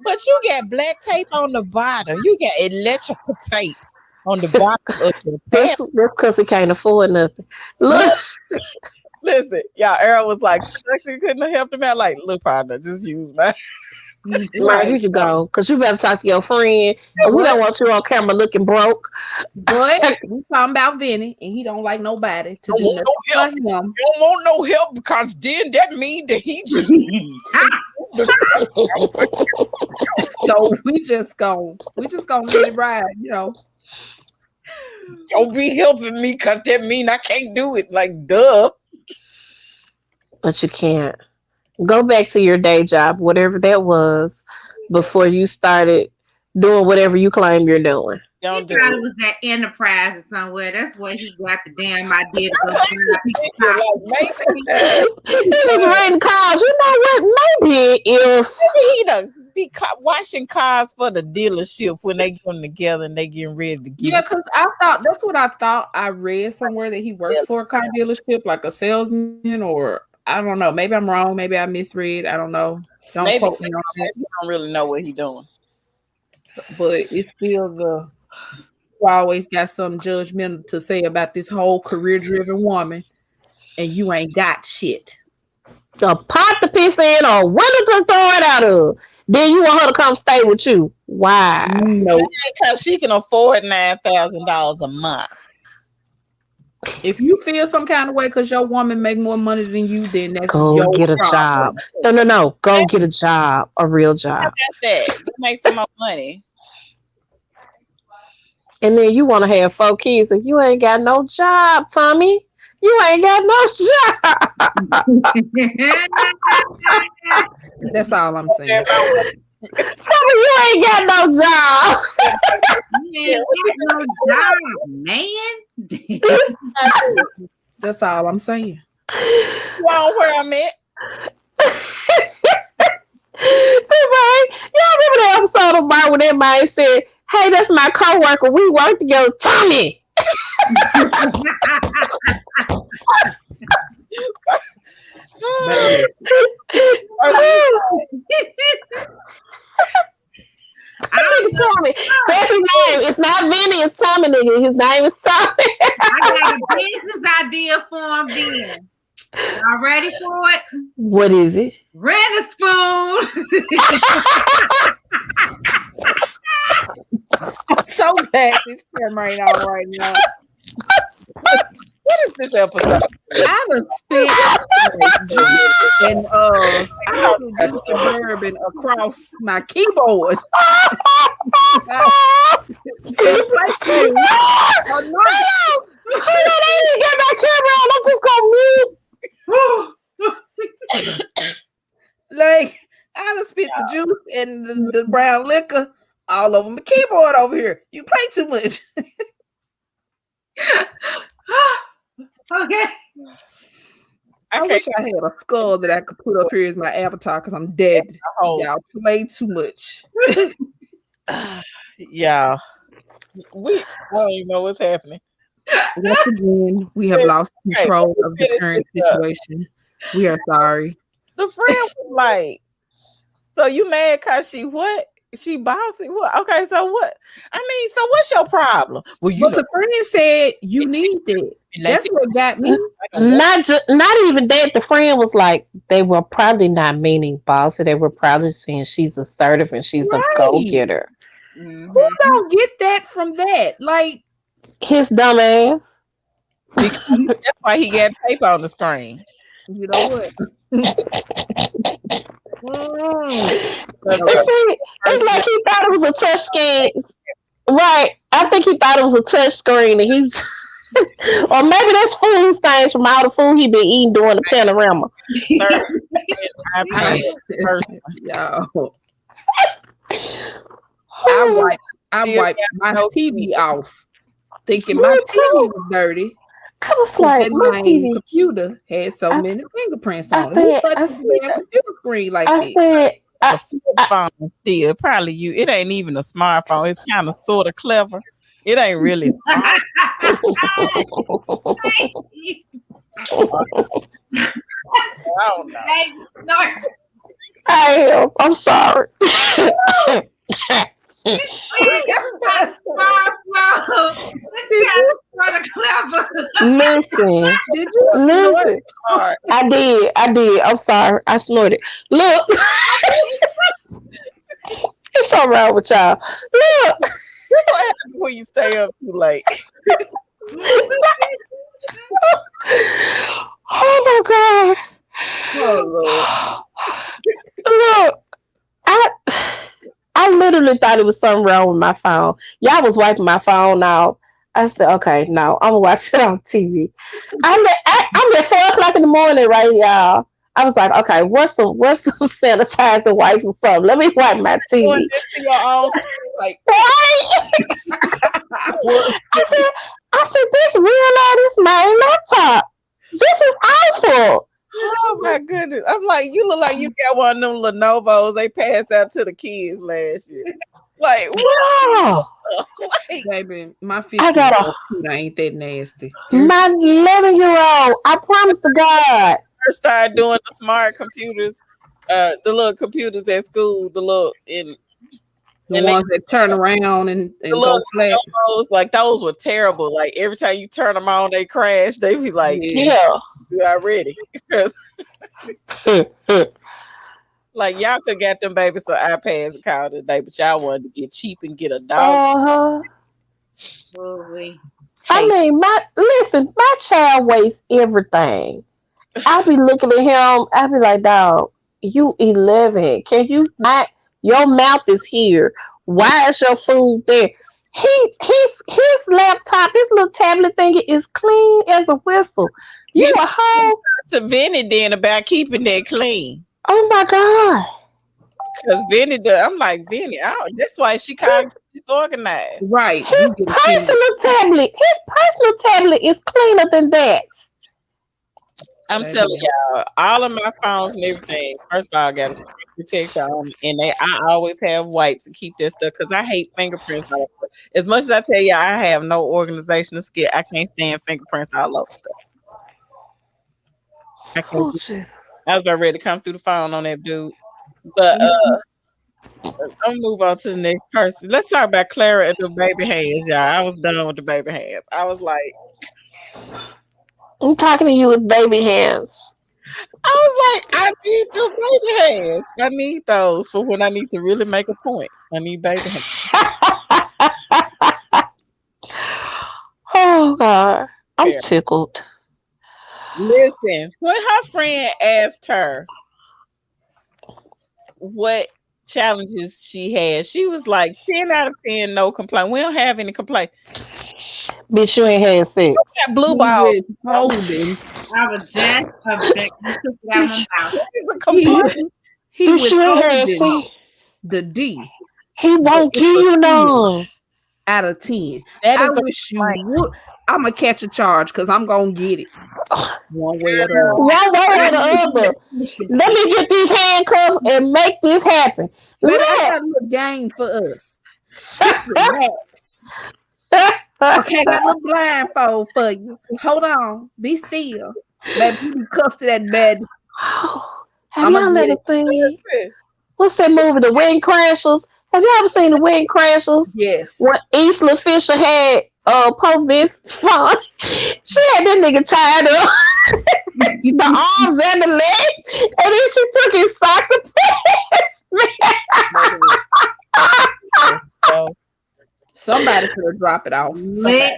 [SPEAKER 3] but you got black tape on the bottom. You got electrical tape on the bottom of your
[SPEAKER 4] that's
[SPEAKER 3] pants.
[SPEAKER 4] because he can't afford nothing.
[SPEAKER 3] Look,
[SPEAKER 4] Look,
[SPEAKER 3] listen, y'all. Earl was like, production couldn't have helped him out. Like, look, partner, just use mine.
[SPEAKER 4] man, here you go, because you better talk to your friend, and we
[SPEAKER 2] But
[SPEAKER 4] don't want you on camera looking broke.
[SPEAKER 2] we talking about Vinny, and he don't like nobody to do nothing
[SPEAKER 3] no help.
[SPEAKER 2] for him.
[SPEAKER 3] You don't want no help because then that means that he just
[SPEAKER 2] So we just gonna let it ride,
[SPEAKER 3] don't be helping me because that mean I can't do it. Like, duh.
[SPEAKER 4] But you can't. Go back to your day job, whatever that was, before you started doing whatever you claim you're doing.
[SPEAKER 1] He
[SPEAKER 3] Don't do
[SPEAKER 1] thought
[SPEAKER 3] it.
[SPEAKER 1] it was that Enterprise or somewhere. That's where he got the damn idea to go
[SPEAKER 3] Like, maybe
[SPEAKER 4] He was renting cars. You know what? Maybe if
[SPEAKER 3] he done be washing cars for the dealership when they get them together and they getting ready to give
[SPEAKER 2] Yeah,
[SPEAKER 3] it to
[SPEAKER 2] because I thought that's what I thought. I read somewhere that he worked for a car dealership, like a salesman, or I don't know. Maybe I'm wrong. Maybe I misread. I don't know. Don't
[SPEAKER 3] maybe
[SPEAKER 2] quote me on that.
[SPEAKER 3] you don't really know what he doing.
[SPEAKER 2] But it's still you always got something judgmental to say about this whole career-driven woman, and you ain't got shit.
[SPEAKER 4] a pot to piss in or window to throw it out of, then you want her to come stay with you. Why?
[SPEAKER 2] No.
[SPEAKER 3] Because she can afford $9,000 a month.
[SPEAKER 2] If you feel some kind of way because your woman make more money than you, then that's
[SPEAKER 4] Go
[SPEAKER 2] your
[SPEAKER 4] get a job. No. Go get a job, a real job.
[SPEAKER 3] That you make some more money.
[SPEAKER 4] And then you want to have 4 kids and you ain't got no job, Tommy. You ain't got no job.
[SPEAKER 2] That's all I'm saying.
[SPEAKER 4] Tommy, you ain't got no job.
[SPEAKER 1] You ain't got no job, man.
[SPEAKER 2] That's all I'm saying.
[SPEAKER 3] Well, where I'm at.
[SPEAKER 4] Y'all remember that episode of Bar when everybody said, "Hey, that's my coworker. We work together." Tommy. Tommy. That's his name. It's not Vinny. It's Tommy, nigga. His name is Tommy.
[SPEAKER 1] I got a business idea for him then. Y'all ready for it?
[SPEAKER 4] What is it?
[SPEAKER 1] Rent a spoon.
[SPEAKER 2] I'm so glad this camera ain't on right now. What
[SPEAKER 3] is this episode?
[SPEAKER 2] I done spit juice and I done juice and bourbon across my keyboard. Can you play juice or not?
[SPEAKER 4] Hold on, I didn't get my camera on. I'm just gonna mute.
[SPEAKER 2] Like, I done spit the juice and the brown liquor all over my keyboard over here. You play too much.
[SPEAKER 1] Okay.
[SPEAKER 2] I wish I had a skull that I could put up here as my avatar because I'm dead. Y'all play too much.
[SPEAKER 3] Yeah. I don't even know what's happening.
[SPEAKER 2] Once again, we have lost control of the current situation. We are sorry.
[SPEAKER 3] The friend was like, so you mad because she what? She bossy? What? Okay, so what? I mean, so what's your problem?
[SPEAKER 2] Well, but the friend said you need it. That's what got me.
[SPEAKER 4] Not even that. The friend was like, they were probably not meaning bossy. They were probably saying she's assertive and she's a go-getter.
[SPEAKER 2] Mm-hmm. Who don't get that from that? Like
[SPEAKER 4] his dumb ass.
[SPEAKER 3] Because that's why he got tape on the screen.
[SPEAKER 2] You know what?
[SPEAKER 4] It's like he thought it was a touch screen. Right. I think he thought it was a touch screen and he or maybe that's food stains from all the food he been eating during the panorama.
[SPEAKER 2] I wiped my TV off, thinking my TV was dirty.
[SPEAKER 4] I was like,
[SPEAKER 2] my computer had so many fingerprints on it. I said, computer screen like that.
[SPEAKER 3] A phone still probably you. It ain't even a smartphone. It's kind of sort of clever. It ain't really. I don't know.
[SPEAKER 4] I'm sorry. Listen.
[SPEAKER 2] Did you snort?
[SPEAKER 4] I did. I'm sorry. I snorted. Look. It's all right with y'all. Look.
[SPEAKER 3] What happens when you stay up too late?
[SPEAKER 4] Oh my God.
[SPEAKER 2] Oh,
[SPEAKER 4] Lord. Look. I literally thought it was something wrong with my phone. Y'all was wiping my phone out. I said, okay, no, I'm gonna watch it on TV. I'm at 4:00 in the morning, right, y'all. I was like, okay, what's some sanitizer wipes or something? Let me wipe my TV.
[SPEAKER 3] Like,
[SPEAKER 4] I said, this real life is my laptop. This is awful.
[SPEAKER 3] Oh my goodness. I'm like, you look like you got one of them Lenovo's they passed out to the kids last year. Like, what?
[SPEAKER 2] Like, baby, my 15-year-old ain't that nasty.
[SPEAKER 4] My 11-year-old, I promise to God.
[SPEAKER 3] First started doing the smart computers, the little computers at school, the little
[SPEAKER 2] the ones that turn around and go flat.
[SPEAKER 3] Like those were terrible. Like every time you turn them on, they crash. They be like,
[SPEAKER 4] yeah.
[SPEAKER 3] You already. Like y'all could get them babies some iPads and call it a day, but y'all wanted to get cheap and get a dog.
[SPEAKER 4] I mean, my child wastes everything. I be looking at him. I be like, dog, you 11. Can you not? Your mouth is here. Why is your food there? His laptop, his little tablet thing is clean as a whistle. You a hoe.
[SPEAKER 3] To Vinny then about keeping that clean.
[SPEAKER 4] Oh my God.
[SPEAKER 3] Because Vinny I'm like, Vinny, that's why she called disorganized.
[SPEAKER 2] Right.
[SPEAKER 4] His personal tablet is cleaner than that.
[SPEAKER 3] I'm telling y'all, all of my phones and everything, first of all, I got a screen protector on, and I always have wipes to keep that stuff because I hate fingerprints. As much as I tell you I have no organizational skill, I can't stand fingerprints all over stuff. I was about ready to come through the phone on that dude. But I'm move on to the next person. Let's talk about Clara and the baby hands, y'all. I was done with the baby hands. I was like,
[SPEAKER 4] I'm talking to you with baby hands.
[SPEAKER 3] I was like, I need the baby hands. I need those for when I need to really make a point. I need baby hands.
[SPEAKER 4] Oh God, I'm tickled.
[SPEAKER 3] Listen, when her friend asked her what challenges she had, she was like 10 out of 10, no complaint. We don't have any complaint.
[SPEAKER 4] Bitch, you ain't had sex.
[SPEAKER 3] Got blue balls.
[SPEAKER 2] Holding.
[SPEAKER 1] I was just upset. You took it out my mouth.
[SPEAKER 3] It's a complaint.
[SPEAKER 2] He
[SPEAKER 4] Bitch, you ain't had
[SPEAKER 2] withholding
[SPEAKER 4] sex.
[SPEAKER 2] the D.
[SPEAKER 4] He won't give you none.
[SPEAKER 2] Out of 10.
[SPEAKER 3] That
[SPEAKER 2] I
[SPEAKER 3] is
[SPEAKER 2] wish you would. I'm gonna catch a charge because I'm gonna get it. One way or the other.
[SPEAKER 4] One way or the other. Let me get these handcuffs and make this happen.
[SPEAKER 2] But I got a little game for us. Just relax. Okay, I got a little blindfold for you. Hold on. Be still. Baby, you be cuffed to that bed.
[SPEAKER 4] Have y'all ever seen what's that movie, The Wedding Crashers? Have you ever seen The Wedding Crashers?
[SPEAKER 2] Yes.
[SPEAKER 4] When Isla Fisher had Pope Vince's phone, she had that nigga tied up. The arms and the legs, and then she took his socks and
[SPEAKER 2] Somebody could have dropped it off.
[SPEAKER 1] Lit.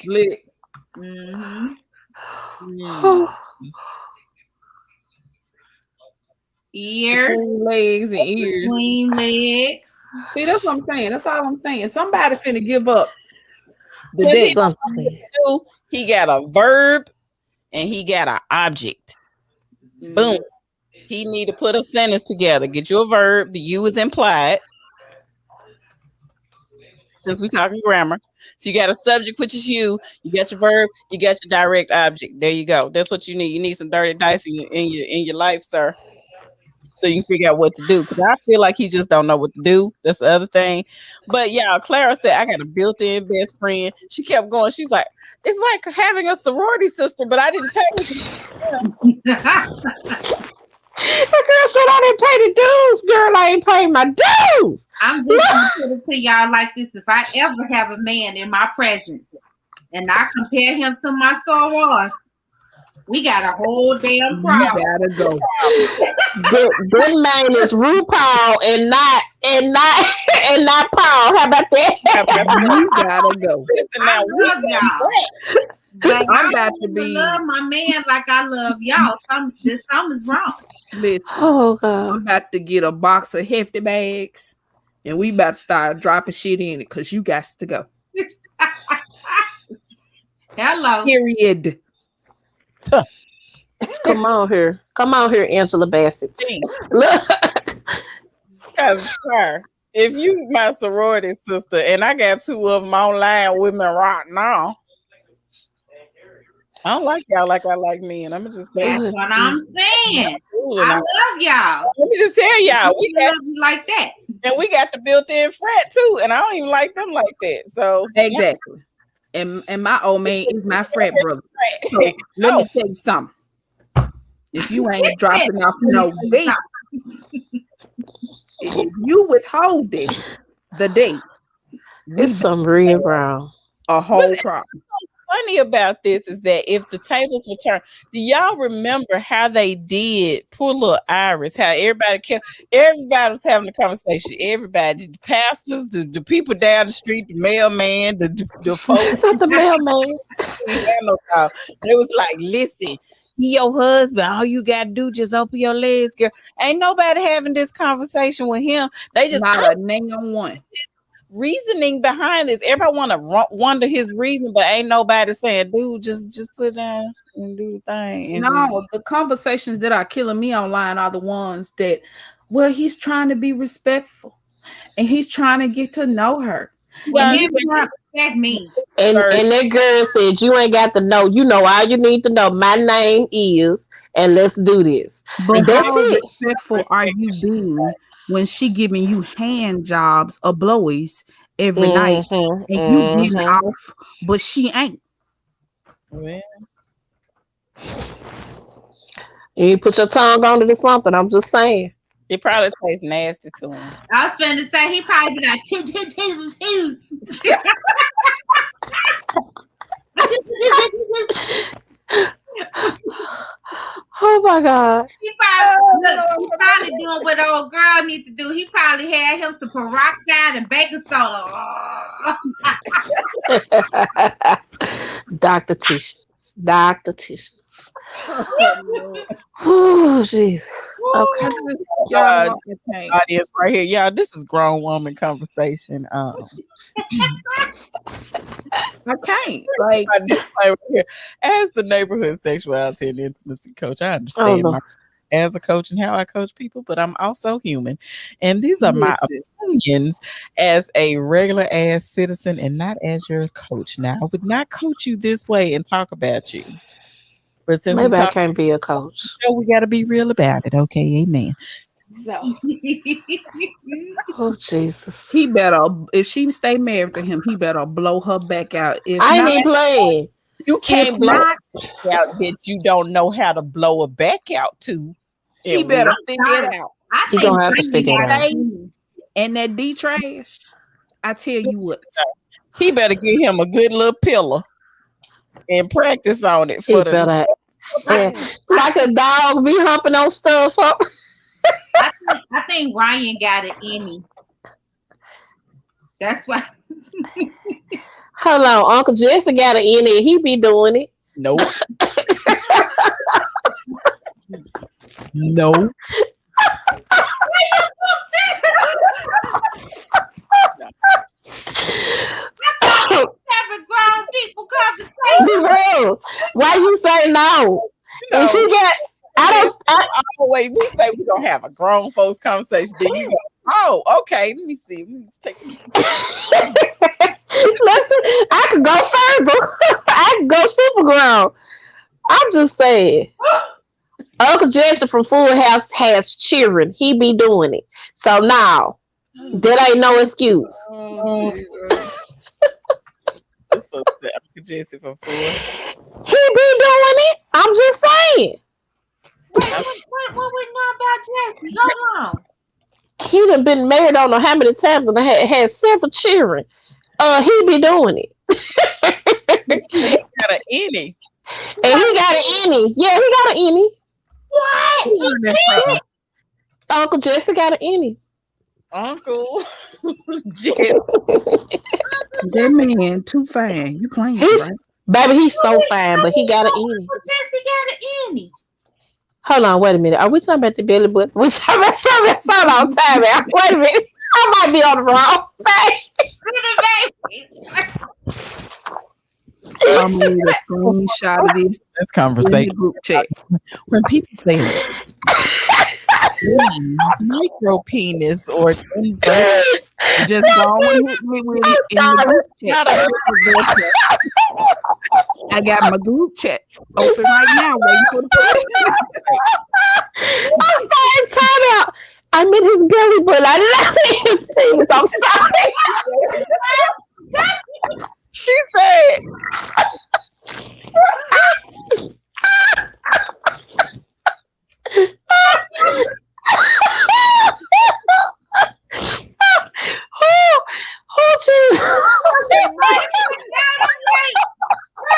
[SPEAKER 2] Lit.
[SPEAKER 1] Ears.
[SPEAKER 2] Between legs and ears.
[SPEAKER 1] Between legs.
[SPEAKER 2] See, that's what I'm saying. That's all I'm saying. Somebody finna give up.
[SPEAKER 3] He got a verb and he got an object. Boom. He need to put a sentence together. Get you a verb. The you is implied. Since we talking grammar. So you got a subject, which is you. You got your verb. You got your direct object. There you go. That's what you need. You need some dirty dice in your life, sir. So you can figure out what to do. Because I feel like he just don't know what to do. That's the other thing. But yeah, Clara said, I got a built-in best friend. She kept going. She's like, it's like having a sorority sister, but I didn't pay.
[SPEAKER 4] The girl said, I didn't pay the dues. Girl, I ain't paid my dues.
[SPEAKER 1] I'm just going to put it to y'all like this. If I ever have a man in my presence and I compare him to my Star Wars, we got a whole damn problem.
[SPEAKER 2] You gotta go.
[SPEAKER 4] That man is RuPaul and not Paul. How about that?
[SPEAKER 2] You gotta go.
[SPEAKER 1] I love y'all. But
[SPEAKER 2] I'm
[SPEAKER 1] I
[SPEAKER 2] about to
[SPEAKER 1] don't
[SPEAKER 2] be
[SPEAKER 1] love my man like I love y'all. Something's wrong.
[SPEAKER 2] Listen,
[SPEAKER 4] oh God.
[SPEAKER 2] I'm about to get a box of hefty bags and we about to start dropping shit in it because you got to go.
[SPEAKER 1] Hello.
[SPEAKER 2] Period.
[SPEAKER 4] Come on here, Angela Bassett. Look,
[SPEAKER 3] sir, if you my sorority sister and I got two of them online with me right now, I don't like y'all like I like me, and I'm just
[SPEAKER 1] that's what I'm saying. I love y'all.
[SPEAKER 3] Let me just tell y'all, we
[SPEAKER 1] love you like that,
[SPEAKER 3] and we got the built-in frat too, and I don't even like them like that. So
[SPEAKER 2] exactly. And my old man is my frat brother. So let me tell you something. If you ain't dropping off no date, if you withholding the date,
[SPEAKER 4] it's some real wrong.
[SPEAKER 2] A whole problem.
[SPEAKER 3] Funny about this is that if the tables were turned, do y'all remember how they did poor little Iris? How everybody was having a conversation. Everybody, the pastors, the people down the street, the mailman, the folks,
[SPEAKER 4] the mailman.
[SPEAKER 3] It was like, listen, he your husband. All you gotta do just open your legs, girl. Ain't nobody having this conversation with him. They just
[SPEAKER 2] not a name on one.
[SPEAKER 3] Reasoning behind this. Everybody want to wonder his reason, but ain't nobody saying, dude, just put it down and do the thing.
[SPEAKER 2] No, the conversations that are killing me online are the ones that, well, he's trying to be respectful and he's trying to get to know her.
[SPEAKER 1] Well, he respect me.
[SPEAKER 4] And that girl said, you ain't got to know. You know all you need to know. My name is, and let's do this.
[SPEAKER 2] But how respectful are you being when she giving you hand jobs or blowies every night and you getting off, but she ain't?
[SPEAKER 3] Well,
[SPEAKER 4] you put your tongue on it or something. I'm just saying.
[SPEAKER 3] It probably tastes nasty to him.
[SPEAKER 1] I was finna say he probably be like two.
[SPEAKER 4] Oh my God.
[SPEAKER 1] He probably doing what old girl needs to do. He probably had him some peroxide and baking soda.
[SPEAKER 4] Dr. Tisha. Dr. Tisha.
[SPEAKER 2] Oh,
[SPEAKER 4] Oh, Jesus. Okay.
[SPEAKER 2] y'all, okay.
[SPEAKER 3] Audience right here, y'all. This is grown woman conversation.
[SPEAKER 2] I can't. Like,
[SPEAKER 3] as the neighborhood sexuality and intimacy coach, I
[SPEAKER 4] Oh,
[SPEAKER 3] understand
[SPEAKER 4] no.
[SPEAKER 3] as a coach and how I coach people, but I'm also human, and these are my
[SPEAKER 2] listen,
[SPEAKER 3] opinions as a regular ass citizen and not as your coach. Now, I would not coach you this way and talk about you, but since we
[SPEAKER 4] Maybe I
[SPEAKER 3] talk,
[SPEAKER 4] can't be a coach.
[SPEAKER 3] we got to be real about it. Okay, amen. So
[SPEAKER 4] Oh, Jesus.
[SPEAKER 2] he better, if she stay married to him, he better blow her back out. If
[SPEAKER 4] I ain't
[SPEAKER 2] not,
[SPEAKER 4] even playing.
[SPEAKER 3] you
[SPEAKER 2] if
[SPEAKER 3] can't blow
[SPEAKER 2] not,
[SPEAKER 3] out that you don't know how to blow a back out to.
[SPEAKER 2] he
[SPEAKER 3] And
[SPEAKER 2] better
[SPEAKER 3] with
[SPEAKER 2] figure it out.
[SPEAKER 1] I
[SPEAKER 4] He
[SPEAKER 1] think
[SPEAKER 4] gonna have to
[SPEAKER 1] Brittany
[SPEAKER 4] figure it
[SPEAKER 1] got
[SPEAKER 4] out.
[SPEAKER 1] it
[SPEAKER 2] Stay
[SPEAKER 1] in.
[SPEAKER 2] and that D trash. I tell you what.
[SPEAKER 3] he better get him a good little pillow and practice on it
[SPEAKER 4] He
[SPEAKER 3] for the
[SPEAKER 4] better.
[SPEAKER 1] I
[SPEAKER 4] Yeah. Like a dog be humping on stuff up.
[SPEAKER 1] I think Ryan got it in him. That's why.
[SPEAKER 4] Hold on. Uncle Jesse got it in it. He be doing it.
[SPEAKER 3] nope. No.
[SPEAKER 1] Having grown people conversation.
[SPEAKER 4] Bro, why you say no? If he got, I don't.
[SPEAKER 3] Always we say we're gonna have a grown folks conversation. Then you go, oh, okay. Let me see. Let me take
[SPEAKER 4] Listen, I could go further. I could go super grown. I'm just saying. Uncle Jesse from Full House has children. He be doing it. So now, that ain't no excuse.
[SPEAKER 2] Oh,
[SPEAKER 3] this for Jesse for full.
[SPEAKER 4] He be doing it. I'm just saying.
[SPEAKER 1] Wait, what we know about Jesse? Hold on.
[SPEAKER 4] He done been married I don't know how many times and had several children. He be doing it.
[SPEAKER 3] He got an any.
[SPEAKER 4] And he got an innie. Yeah, he got an innie.
[SPEAKER 1] What?
[SPEAKER 2] yeah.
[SPEAKER 4] Uncle Jesse got an innie.
[SPEAKER 3] Uncle Jesse.
[SPEAKER 2] That man too fine. You playing, right?
[SPEAKER 4] Baby, he's so fine, but he got an innie.
[SPEAKER 1] Jesse got an innie.
[SPEAKER 4] Hold on, wait a minute. Are we talking about the belly button? We talking about something. Hold on, time out. Wait a minute. I might be on the wrong
[SPEAKER 2] I'm gonna need a screenshot of this
[SPEAKER 3] conversation
[SPEAKER 2] group chat.
[SPEAKER 3] when people say micro penis or invert,
[SPEAKER 2] just go and hit me with it in the group chat. I got my group chat open right now, waiting for the question.
[SPEAKER 4] I'm starting time out. I meant his belly button. I didn't know his penis. I'm sorry.
[SPEAKER 3] She said.
[SPEAKER 4] Oh, geez.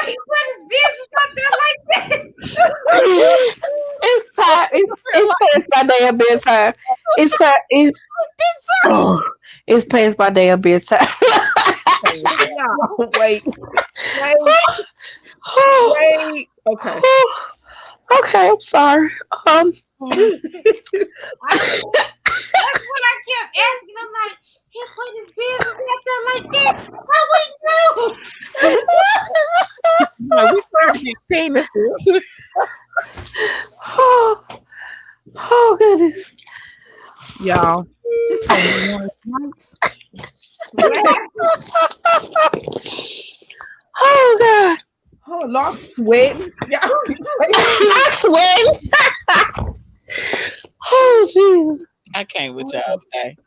[SPEAKER 1] He put his business up there like that.
[SPEAKER 4] It's time. It's past my damn bedtime. It's time. It's past my damn bedtime.
[SPEAKER 2] No, wait. Okay.
[SPEAKER 4] Okay, I'm sorry.
[SPEAKER 1] That's what I kept asking. I'm like, he put his business out there like that. How we knew?
[SPEAKER 3] No, we trying to get penises.
[SPEAKER 4] Oh goodness.
[SPEAKER 2] Y'all, this gonna be one of the nights.
[SPEAKER 4] Oh God.
[SPEAKER 2] Oh Lord, I'm sweating.
[SPEAKER 4] I'm sweating. Oh Jesus.
[SPEAKER 3] I can't with y'all today.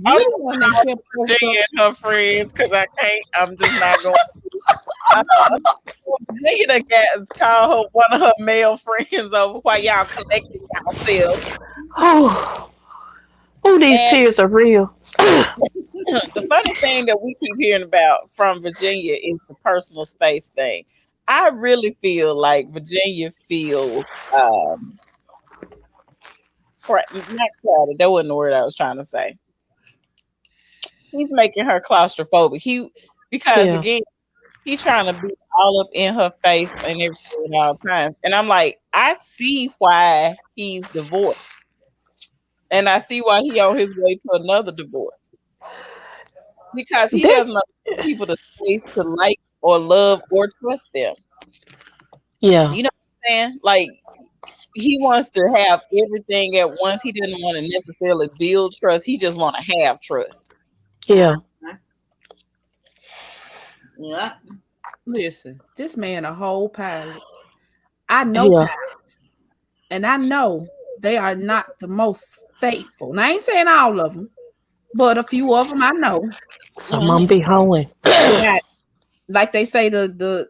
[SPEAKER 2] You the one that kept
[SPEAKER 3] Virginia and her friends because I can't. I'm just not going. Virginia that guys call her one of her male friends over while y'all collecting yourselves.
[SPEAKER 4] Oh, these tears are real.
[SPEAKER 3] The funny thing that we keep hearing about from Virginia is the personal space thing. I really feel like Virginia feels not crowded. That wasn't the word I was trying to say. he's making her claustrophobic. Because
[SPEAKER 4] Yeah.
[SPEAKER 3] again, he trying to be all up in her face and everything at all times. And I'm like, I see why he's divorced. And I see why he on his way to another divorce. Because he
[SPEAKER 4] This.
[SPEAKER 3] doesn't allow people the space to like or love or trust them.
[SPEAKER 4] Yeah.
[SPEAKER 3] You know what I'm saying? Like he wants to have everything at once. He didn't want to necessarily build trust. He just want to have trust.
[SPEAKER 4] Yeah.
[SPEAKER 1] Yeah.
[SPEAKER 2] Listen, this man a whole pilot. I know
[SPEAKER 4] Yeah.
[SPEAKER 2] pilots, and I know they are not the most faithful. And I ain't saying all of them, but a few of them I know.
[SPEAKER 4] Some of them
[SPEAKER 3] Mm-hmm.
[SPEAKER 4] be hoeing.
[SPEAKER 2] Got, like they say, the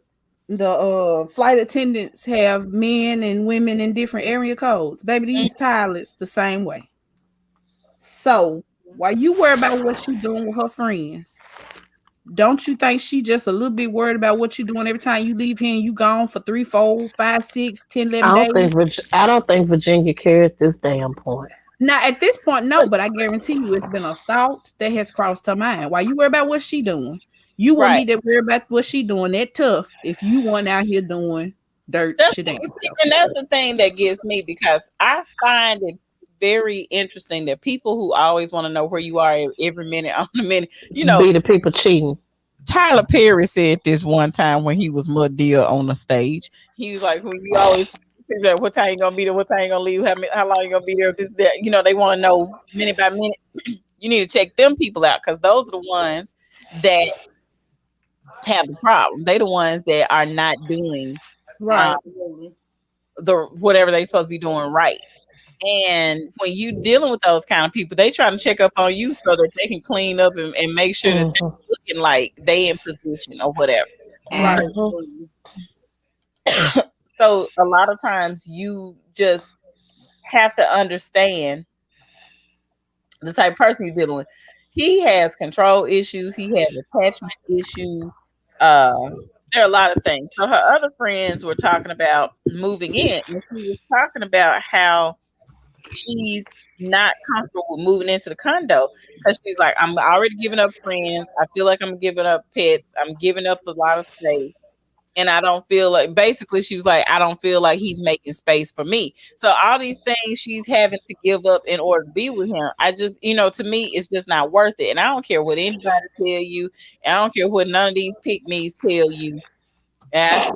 [SPEAKER 2] flight attendants have men and women in different area codes. Baby, these pilots the same way. So while you worry about what she doing with her friends, don't you think she just a little bit worried about what you doing every time you leave here and you gone for 3, 4, 5, 6, 10, 11 days?
[SPEAKER 4] I don't think Virginia cared at this damn point.
[SPEAKER 2] Now at this point, no, but I guarantee you it's been a thought that has crossed her mind. While you worry about what she doing, you wouldn't
[SPEAKER 3] Right.
[SPEAKER 2] be that worried about what she doing that tough if you weren't out here doing dirt
[SPEAKER 3] That's
[SPEAKER 2] shit ain't.
[SPEAKER 3] and that's the thing that gets me because I find it very interesting that people who always want to know where you are every minute on the minute,
[SPEAKER 4] Be the people cheating.
[SPEAKER 3] Tyler Perry said this one time when he was Madea on the stage. He was like, "When you always figure out what time you gonna be there, what time you gonna leave, how long you gonna be there, this that." They want to know minute by minute. You need to check them people out because those are the ones that have the problem. They the ones that are not doing
[SPEAKER 2] Right.
[SPEAKER 3] the whatever they supposed to be doing right. And when you dealing with those kind of people, they trying to check up on you so that they can clean up and make sure that they're looking like they in position or whatever.
[SPEAKER 2] Right.
[SPEAKER 3] So a lot of times you just have to understand the type of person you're dealing with. He has control issues. He has attachment issues. There are a lot of things. So her other friends were talking about moving in, and she was talking about how she's not comfortable with moving into the condo because she's like, I'm already giving up friends. I feel like I'm giving up pets. I'm giving up a lot of space. And I don't feel like, basically, she was like, I don't feel like he's making space for me. So all these things she's having to give up in order to be with him, I just, to me, it's just not worth it. And I don't care what anybody tell you. And I don't care what none of these pygmies tell you. And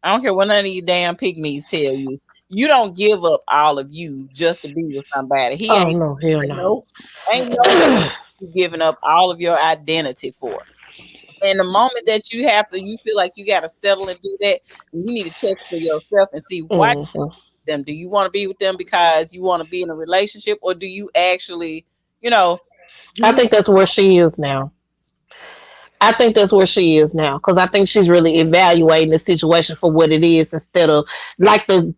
[SPEAKER 3] I don't care what none of you damn pygmies tell you. You don't give up all of you just to be with somebody. He
[SPEAKER 4] Oh
[SPEAKER 3] ain't
[SPEAKER 4] no, hell no.
[SPEAKER 3] ain't no you giving up all of your identity for. And the moment that you feel like you got to settle and do that, you need to check for yourself and see why them. Do you want to be with them because you want to be in a relationship, or do you actually,
[SPEAKER 4] I think that's where she is now. I think that's where she is now because I think she's really evaluating the situation for what it is instead of like the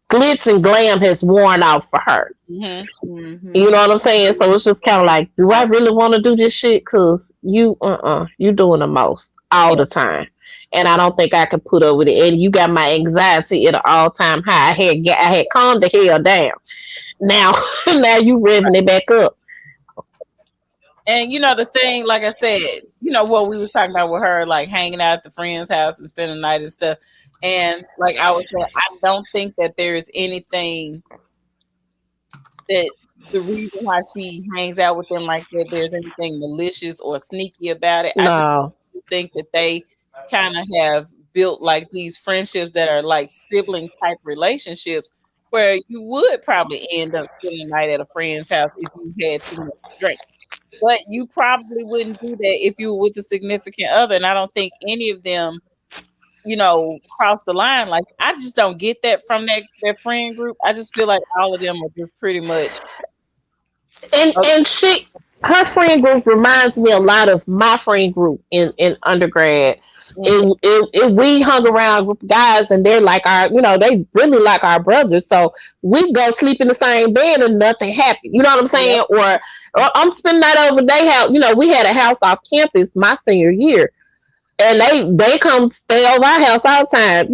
[SPEAKER 4] glitz and glam has worn off for her.
[SPEAKER 3] Mm-hmm.
[SPEAKER 4] You know what I'm saying? So it's just kind of like, do I really want to do this shit? Because you doing the most all the time, and I don't think I can put up with it. And you got my anxiety at an all time high. I had calmed the hell down. Now now you revving it back up.
[SPEAKER 3] And the thing, like I said, what we was talking about with her, like hanging out at the friend's house and spending the night and stuff. And like I was saying, I don't think that there is anything that the reason why she hangs out with them like that, there's anything malicious or sneaky about it. I
[SPEAKER 4] No.
[SPEAKER 3] just think that they kind of have built like these friendships that are like sibling type relationships where you would probably end up spending the night at a friend's house if you had too much to drink. But you probably wouldn't do that if you were with a significant other. And I don't think any of them, cross the line. Like, I just don't get that from that friend group. I just feel like all of them are just pretty much.
[SPEAKER 4] And her friend group reminds me a lot of my friend group in undergrad.
[SPEAKER 3] Mhm.
[SPEAKER 4] We hung around with guys and they're like they really like our brothers. So we go sleep in the same bed and nothing happened. You know what I'm saying? Yep. Or I'm spending that over their house. We had a house off campus my senior year. And they come stay over our house all the time,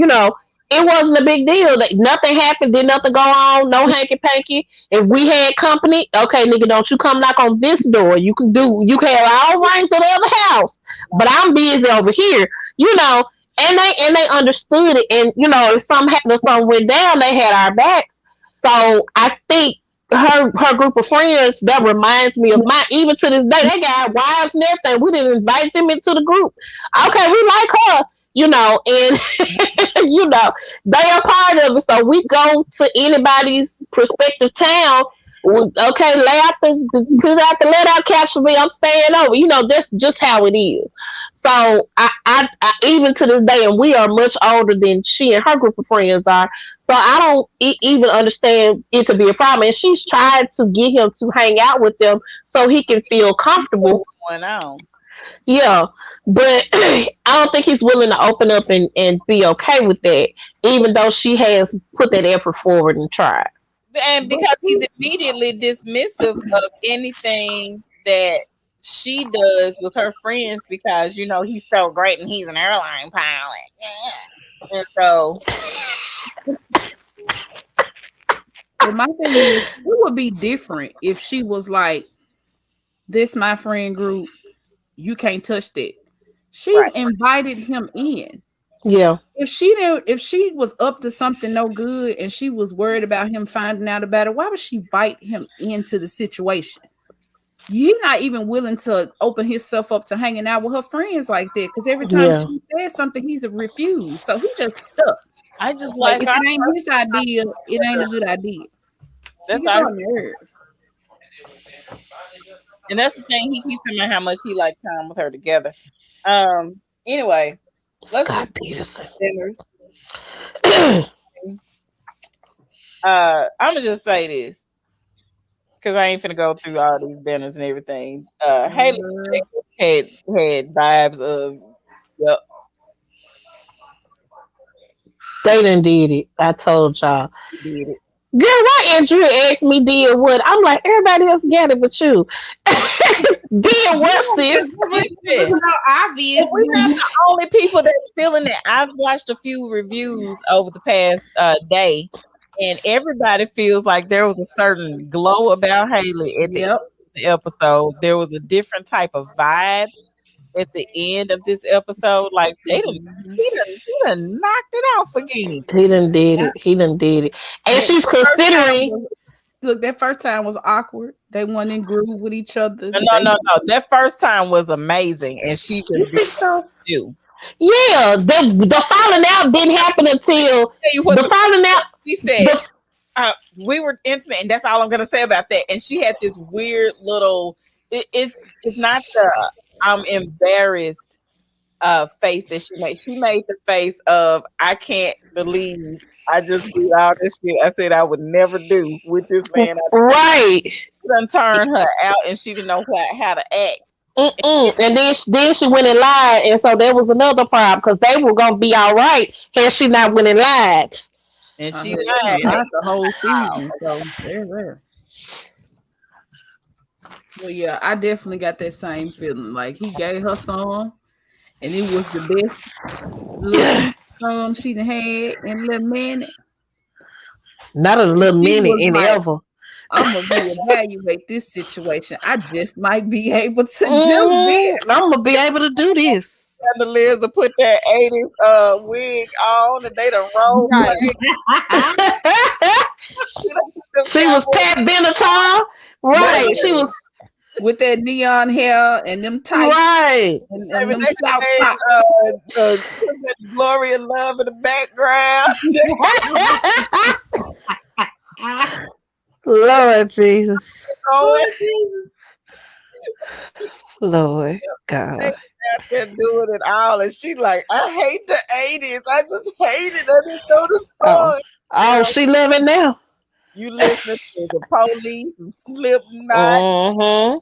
[SPEAKER 4] it wasn't a big deal. Nothing happened. Did nothing go on. No hanky panky. If we had company, okay, nigga, don't you come knock on this door. You can have all rights to the other house, but I'm busy over here. And they understood it. And if something happened or something went down, they had our backs. So I think her group of friends that reminds me of mine. Even to this day, they got wives and everything. We didn't invite them into the group. Okay, we like her. And they are part of it. So we go to anybody's prospective town. Okay, put out the let out cash for me. I'm staying over. That's just how it is. So I even to this day, and we are much older than she and her group of friends are. So I don't even understand it to be a problem. And she's tried to get him to hang out with them so he can feel comfortable.
[SPEAKER 3] What's going on?
[SPEAKER 4] Yeah, but I don't think he's willing to open up and be okay with that, even though she has put that effort forward and tried.
[SPEAKER 3] And because he's immediately dismissive of anything that she does with her friends because, he's so great and he's an airline pilot. Yeah. And so.
[SPEAKER 2] But my thing is, it would be different if she was like, this my friend group. You can't touch that. She's invited him in.
[SPEAKER 4] Yeah.
[SPEAKER 2] If she was up to something no good and she was worried about him finding out about it, why would she invite him into the situation? You're not even willing to open himself up to hanging out with her friends like that. Because every time she says something, he's a refuse. So he just stuck.
[SPEAKER 3] I just
[SPEAKER 2] like if it ain't his idea, it ain't a good idea.
[SPEAKER 3] That's our nerves. And that's the thing. He keeps saying how much he liked time with her together. Anyway, let's go dinners. I'm gonna just say this because I ain't finna go through all these dinners and everything. Haley had vibes of yep.
[SPEAKER 4] They done did it. I told y'all.
[SPEAKER 3] Did it.
[SPEAKER 4] Girl, why Andrea asked me did what? I'm like, everybody else got it but you. Did what, sis?
[SPEAKER 1] It's so obvious.
[SPEAKER 3] We're not the only people that's feeling it. I've watched a few reviews over the past day, and everybody feels like there was a certain glow about Haley at the end of the episode. There was a different type of vibe at the end of this episode. Like he done knocked it off again.
[SPEAKER 4] He done did it. He done did it. And she's considering.
[SPEAKER 2] Look, that first time was awkward. They went in groove with each other.
[SPEAKER 3] No. That first time was amazing, and she just did do.
[SPEAKER 4] Yeah, the falling out didn't happen until the falling out.
[SPEAKER 3] She said we were intimate, and that's all I'm gonna say about that. And she had this weird little. It's not the I'm embarrassed face that she made. She made the face of I can't believe I just did all this shit I said I would never do with this man.
[SPEAKER 4] Right.
[SPEAKER 3] She done turned her out and she didn't know how to act.
[SPEAKER 4] And then she went and lied, and so there was another problem because they were gonna be all right had she not went and lied.
[SPEAKER 3] And she lied
[SPEAKER 2] the whole season. So there. Well, yeah, I definitely got that same feeling. Like he gave her some, and it was the best little song she done had in a little minute.
[SPEAKER 4] Not a little minute in
[SPEAKER 2] like,
[SPEAKER 4] ever.
[SPEAKER 2] I'm gonna reevaluate this situation. I just might be able to do this.
[SPEAKER 4] I'm gonna be able to do this.
[SPEAKER 3] Chandeliers to put that 80s wig on, and they done rolled.
[SPEAKER 4] She was Pat Benatar, right? She was.
[SPEAKER 2] With that neon hair and them tights,
[SPEAKER 4] right?
[SPEAKER 2] And them South
[SPEAKER 3] Glory and Love in the background.
[SPEAKER 4] Lord Jesus.
[SPEAKER 3] Lord Jesus.
[SPEAKER 4] Lord God.
[SPEAKER 3] They out there doing it all, and she like, I hate the 80s. I just hate it. I didn't know the song.
[SPEAKER 4] Oh, she love it now.
[SPEAKER 3] You listen to the Police and Slipknot,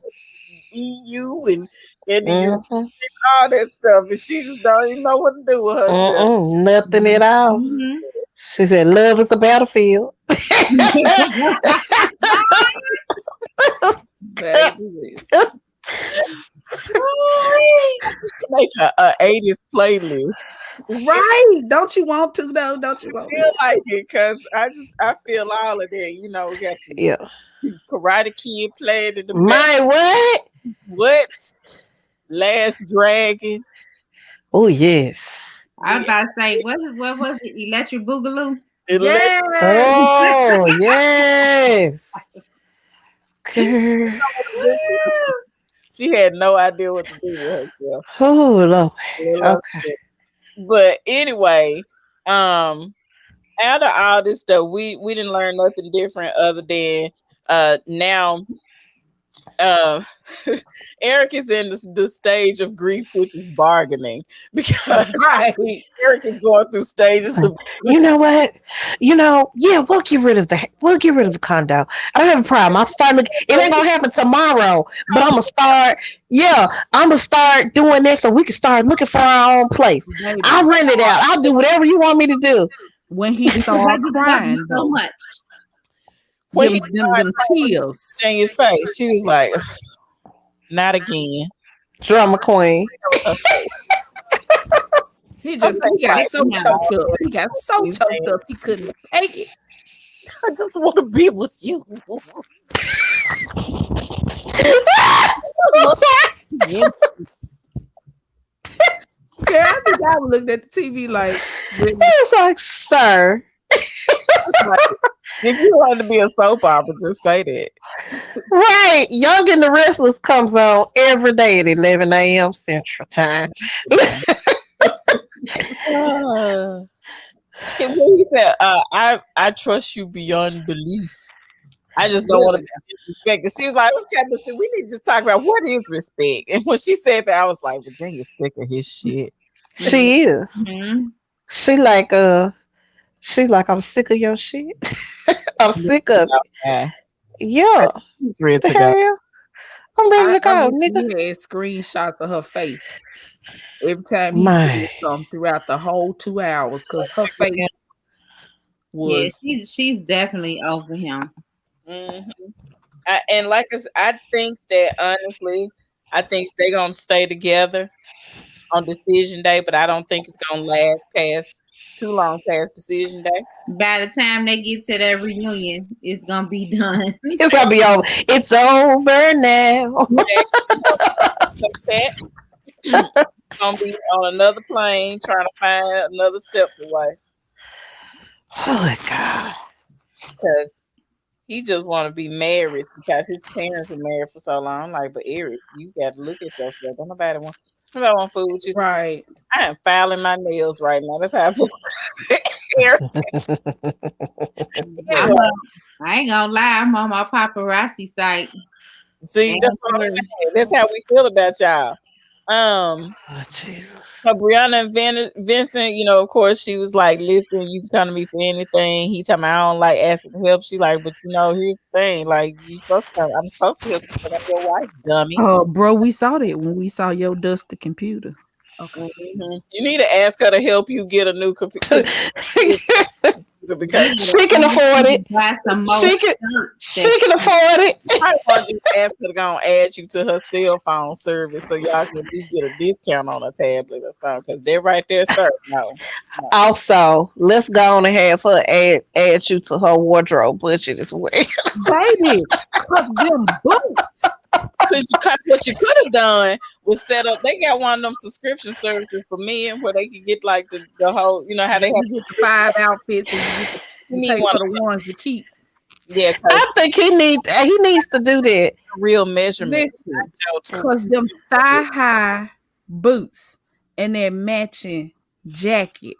[SPEAKER 3] EU, and all that stuff, and she just don't even know what to do with herself.
[SPEAKER 4] Nothing at all. She said, "Love is a battlefield."
[SPEAKER 3] Make a 80s playlist
[SPEAKER 2] Right? Don't you want to though? Don't you
[SPEAKER 3] I
[SPEAKER 2] want
[SPEAKER 3] feel
[SPEAKER 2] to?
[SPEAKER 3] like it because I feel all of that. You know, we got
[SPEAKER 4] Yeah.
[SPEAKER 3] the Karate Kid playing in the back.
[SPEAKER 4] My what?
[SPEAKER 3] What? Last Dragon.
[SPEAKER 4] Oh yes.
[SPEAKER 1] I was
[SPEAKER 3] Yeah.
[SPEAKER 1] about to say, what was it? Electric Boogaloo?
[SPEAKER 3] Electric.
[SPEAKER 2] Yes.
[SPEAKER 4] Oh yes. Girl.
[SPEAKER 3] She had no idea what to do with herself.
[SPEAKER 4] Oh Lord. Okay.
[SPEAKER 3] But anyway, out of all this stuff, we didn't learn nothing different other than now uh, Eric is in the stage of grief, which is bargaining, because
[SPEAKER 2] Right.
[SPEAKER 3] Eric is going through stages of
[SPEAKER 4] You know what? Yeah, we'll get rid of the condo. I don't have a problem. I'll start looking. It ain't gonna happen tomorrow, but I'm gonna start. Yeah, I'm gonna start doing this so we can start looking for our own place.
[SPEAKER 2] Baby.
[SPEAKER 4] I'll rent it out. I'll do whatever you want me to do.
[SPEAKER 2] When he started crying
[SPEAKER 1] so
[SPEAKER 2] though,
[SPEAKER 1] much.
[SPEAKER 3] when
[SPEAKER 2] them,
[SPEAKER 3] he
[SPEAKER 2] them tears.
[SPEAKER 3] in his face. She was like, "Not again."
[SPEAKER 4] Drama queen.
[SPEAKER 3] That was her face.
[SPEAKER 2] He
[SPEAKER 3] Her
[SPEAKER 2] just
[SPEAKER 3] face
[SPEAKER 2] he got
[SPEAKER 3] like,
[SPEAKER 2] so
[SPEAKER 1] yeah.
[SPEAKER 2] choked up. He got so choked up he couldn't take it.
[SPEAKER 3] I just want to be with you.
[SPEAKER 2] Yeah, I think I was looking at the TV like, really?
[SPEAKER 4] It's like, sir.
[SPEAKER 3] If you wanted to be a soap opera, just say that.
[SPEAKER 4] Right. Young and the Restless comes on every day at 11 a.m. Central Time.
[SPEAKER 3] He said, I trust you beyond belief. I just don't want to be disrespected." She was like, "Okay, but see, we need to just talk about what is respect." And when she said that, I was like, "Virginia's sick of his shit."
[SPEAKER 4] She is.
[SPEAKER 1] Mm-hmm.
[SPEAKER 4] She like, I'm sick of your shit. I'm sick of it.
[SPEAKER 3] Yeah,
[SPEAKER 4] Yeah.
[SPEAKER 3] he's ready
[SPEAKER 4] The
[SPEAKER 3] to go.
[SPEAKER 4] hell? I'm ready to
[SPEAKER 2] I
[SPEAKER 4] go,
[SPEAKER 2] wish
[SPEAKER 4] nigga.
[SPEAKER 2] we had screenshots of her face every time he
[SPEAKER 4] My.
[SPEAKER 2] said something throughout the whole 2 hours because her face
[SPEAKER 1] Yeah,
[SPEAKER 2] was
[SPEAKER 1] she's definitely over him.
[SPEAKER 3] Mhm. And like I think that honestly, I think they're gonna stay together on decision day, but I don't think it's gonna last past too long past decision day.
[SPEAKER 1] By the time they get to that reunion, it's gonna be done.
[SPEAKER 4] It's gonna be over. It's over now.
[SPEAKER 3] Pets gonna be on another plane trying to find another step away
[SPEAKER 4] Oh God.
[SPEAKER 3] because he just want to be married because his parents were married for so long. I'm like, but Eric, you got to look at yourself. Don't nobody want food with you.
[SPEAKER 2] right.
[SPEAKER 3] I am filing my nails right now. That's how I feel. Eric. Anyway,
[SPEAKER 1] I ain't gonna lie, I'm on my paparazzi site.
[SPEAKER 3] see, that's what I'm saying. That's how we feel about y'all.
[SPEAKER 4] Oh Jesus.
[SPEAKER 3] So Brianna and Vincent, you know, of course, she was like, "Listen, you can come to me for anything." He told me, "I don't like asking for help." She like, "But you know, here's the thing. Like, I'm supposed to help you because I'm your wife, dummy."
[SPEAKER 2] Bro, we saw that when we saw your dusty computer. Okay.
[SPEAKER 3] Mm-hmm. You need to ask her to help you get a new computer because
[SPEAKER 4] She can afford it.
[SPEAKER 1] Buy some more
[SPEAKER 4] She can afford it.
[SPEAKER 3] I want you to ask her to go and add you to her cell phone service so y'all can at least get a discount on a tablet or something. Because they're right there, sir. No.
[SPEAKER 4] Also, let's go on and have her add you to her wardrobe budget as well.
[SPEAKER 2] Baby, cause them boots.
[SPEAKER 3] Because what you could have done was set up. They got one of them subscription services for men where they can get like the whole, you know how they have
[SPEAKER 2] You get the 5 outfits and you pay for the ones to keep.
[SPEAKER 3] Yeah,
[SPEAKER 4] I think he needs to do that.
[SPEAKER 3] real measurements.
[SPEAKER 2] Because them thigh-high boots and that matching jacket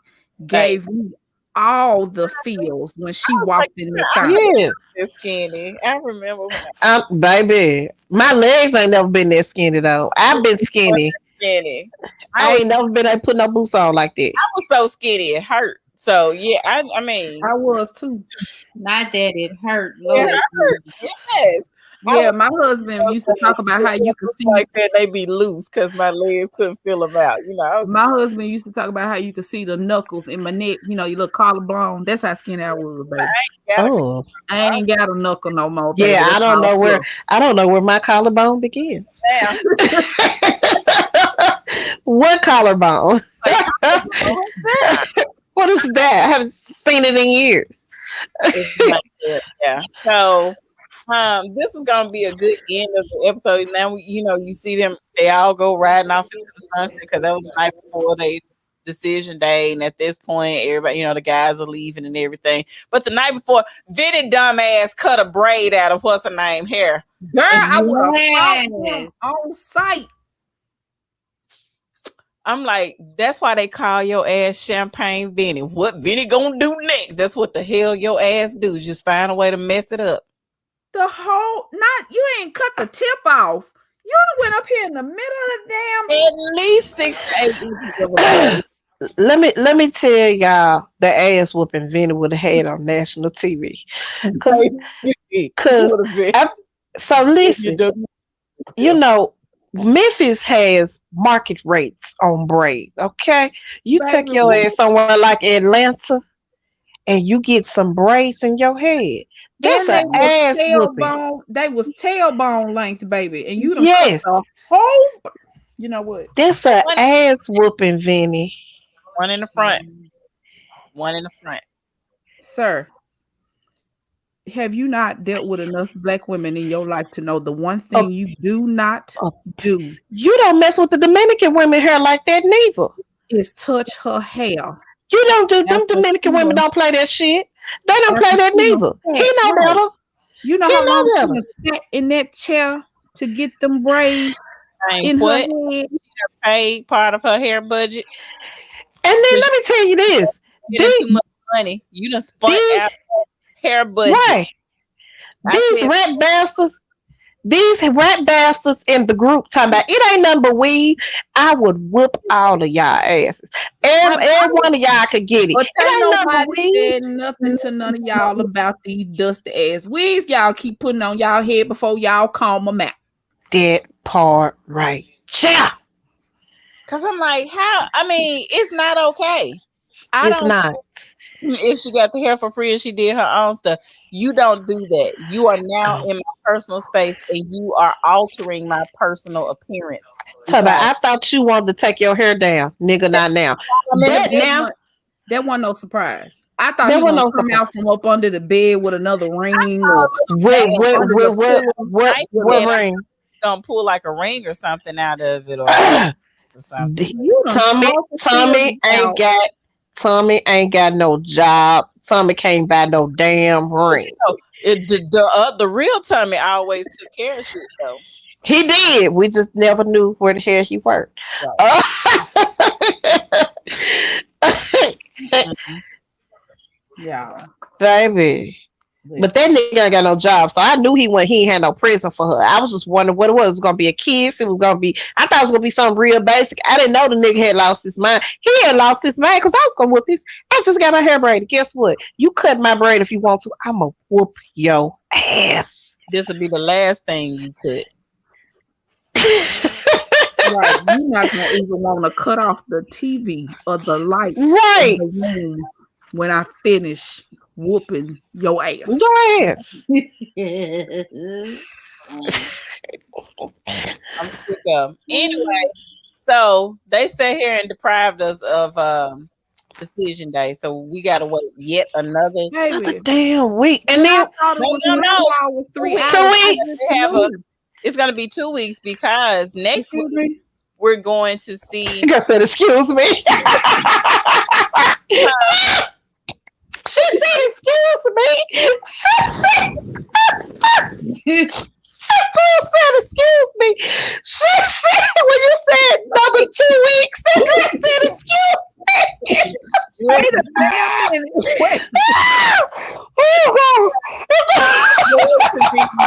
[SPEAKER 2] gave me all the feels when she walked in the thigh.
[SPEAKER 4] Yeah.
[SPEAKER 3] It's skinny. I remember when
[SPEAKER 4] Baby, my legs ain't never been that skinny though. I've been skinny.
[SPEAKER 3] skinny.
[SPEAKER 4] I ain't never been able to put no boots on like that.
[SPEAKER 3] I was so skinny it hurt. So yeah, I mean,
[SPEAKER 2] I was too.
[SPEAKER 1] Not that it hurt. Lord.
[SPEAKER 3] it hurt. Yes.
[SPEAKER 2] Yeah, my husband used to talk about how you could see
[SPEAKER 3] like that they be loose because my legs couldn't feel them out. You know,
[SPEAKER 2] my husband used to talk about how you could see the knuckles in my neck. You know, you look collarbone. That's how skinny I was, baby. I ain't got a knuckle no more. Baby.
[SPEAKER 4] Yeah, I don't know where my collarbone begins. What collarbone?
[SPEAKER 3] Like, what's that?
[SPEAKER 4] What is that? I haven't seen it in years.
[SPEAKER 3] It's like that, yeah. So, this is gonna be a good end of the episode. Now, you see them; they all go riding off into the sunset because that was the night before they decision day, and at this point, everybody, the guys are leaving and everything. But the night before, Vinny dumbass cut a braid out of what's her name hair.
[SPEAKER 2] Girl, I
[SPEAKER 1] Yes.
[SPEAKER 2] would on site.
[SPEAKER 3] I'm like, that's why they call your ass Champagne Vinny. What Vinny gonna do next? That's what the hell your ass do. Just find a way to mess it up.
[SPEAKER 2] You ain't cut the tip off. You done went up here in the middle of the damn.
[SPEAKER 3] At least 6 to 8 inches of a braid.
[SPEAKER 4] Let me tell y'all the ass whooping Vinny would have had on national TV. So listen, Memphis has market rates on braids. Okay, you take your ass somewhere like Atlanta, and you get some braids in your head. That's an ass whooping.
[SPEAKER 2] They was tailbone length, baby, and you done cut the whole. You know what?
[SPEAKER 4] That's an ass whooping, Vinny.
[SPEAKER 3] One in the front. One in the front.
[SPEAKER 2] Sir, have you not dealt with enough black women in your life to know the one thing you do not do?
[SPEAKER 4] You don't mess with the Dominican women hair like that neither.
[SPEAKER 2] Is touch her hair.
[SPEAKER 4] You don't do them Dominican women don't play that shit. They don't play that neither. He know better.
[SPEAKER 2] You know how long she sat in that chair to get them braids in her head?
[SPEAKER 3] Paid part of her hair budget.
[SPEAKER 4] And then let me tell you this.
[SPEAKER 3] Getting too much money. You done spun out hair budget. Right.
[SPEAKER 4] These rat bastards in the group talking about it ain't nothing but weed. I would whoop all of y'all asses. Every one of y'all could get it.
[SPEAKER 2] But nobody said nothing to none of y'all about these dusty ass wigs y'all keep putting on y'all head before y'all comb them out.
[SPEAKER 4] That part right. Yeah.
[SPEAKER 3] Cause I'm like, how? I mean, it's not okay.
[SPEAKER 4] It's not.
[SPEAKER 3] If she got the hair for free and she did her own stuff, you don't do that. You are now in my personal space and you are altering my personal appearance.
[SPEAKER 4] I thought you wanted to take your hair down, nigga. Not now.
[SPEAKER 2] That wasn't no surprise. I thought he was gonna come out from up under the bed with another ring.
[SPEAKER 4] What ring?
[SPEAKER 3] Gonna pull like a ring or something out of it, or something.
[SPEAKER 4] Tommy ain't got no job. Tommy can't buy no damn ring.
[SPEAKER 3] The real Tommy always took care of shit though.
[SPEAKER 4] He did. We just never knew where the hell he worked. Right.
[SPEAKER 2] Yeah,
[SPEAKER 4] baby. But that nigga ain't got no job, so I knew he ain't had no present for her. I was just wondering what it was. It was gonna be a kiss. It was gonna be. I thought it was gonna be something real basic. I didn't know the nigga had lost his mind. He had lost his mind because I was gonna whoop his. I just got my hair braided. Guess what? You cut my braid if you want to. I'm gonna whoop your ass.
[SPEAKER 3] This will be the last thing you cut.
[SPEAKER 2] Right, you're not gonna even want to cut off the TV or the light,
[SPEAKER 4] right?
[SPEAKER 2] In the room when I finish whooping your ass.
[SPEAKER 3] I'm sick of. Anyway, so they sat here and deprived us of decision day, so we gotta wait yet another
[SPEAKER 4] damn week. And then
[SPEAKER 2] it was 3 hours.
[SPEAKER 3] It's gonna be 2 weeks because next week we're going to see.
[SPEAKER 4] You said, excuse me. She said, excuse me. She said, excuse me. She said, when you said another 2 weeks, that girl said, excuse me.
[SPEAKER 2] Wait a damn minute. Wait.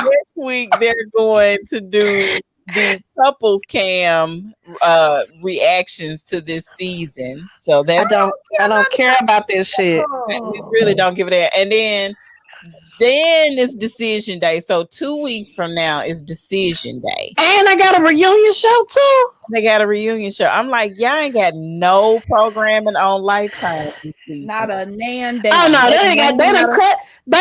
[SPEAKER 3] Next week, they're going to do the couples cam reactions to this season. So that's
[SPEAKER 4] I don't care about this shit.
[SPEAKER 3] We really don't give a damn. And then it's decision day. So 2 weeks from now is decision day.
[SPEAKER 4] And I got a reunion show too.
[SPEAKER 3] They got a reunion show. I'm like, y'all ain't got no programming on Lifetime.
[SPEAKER 2] Not a nan.
[SPEAKER 4] Oh no, they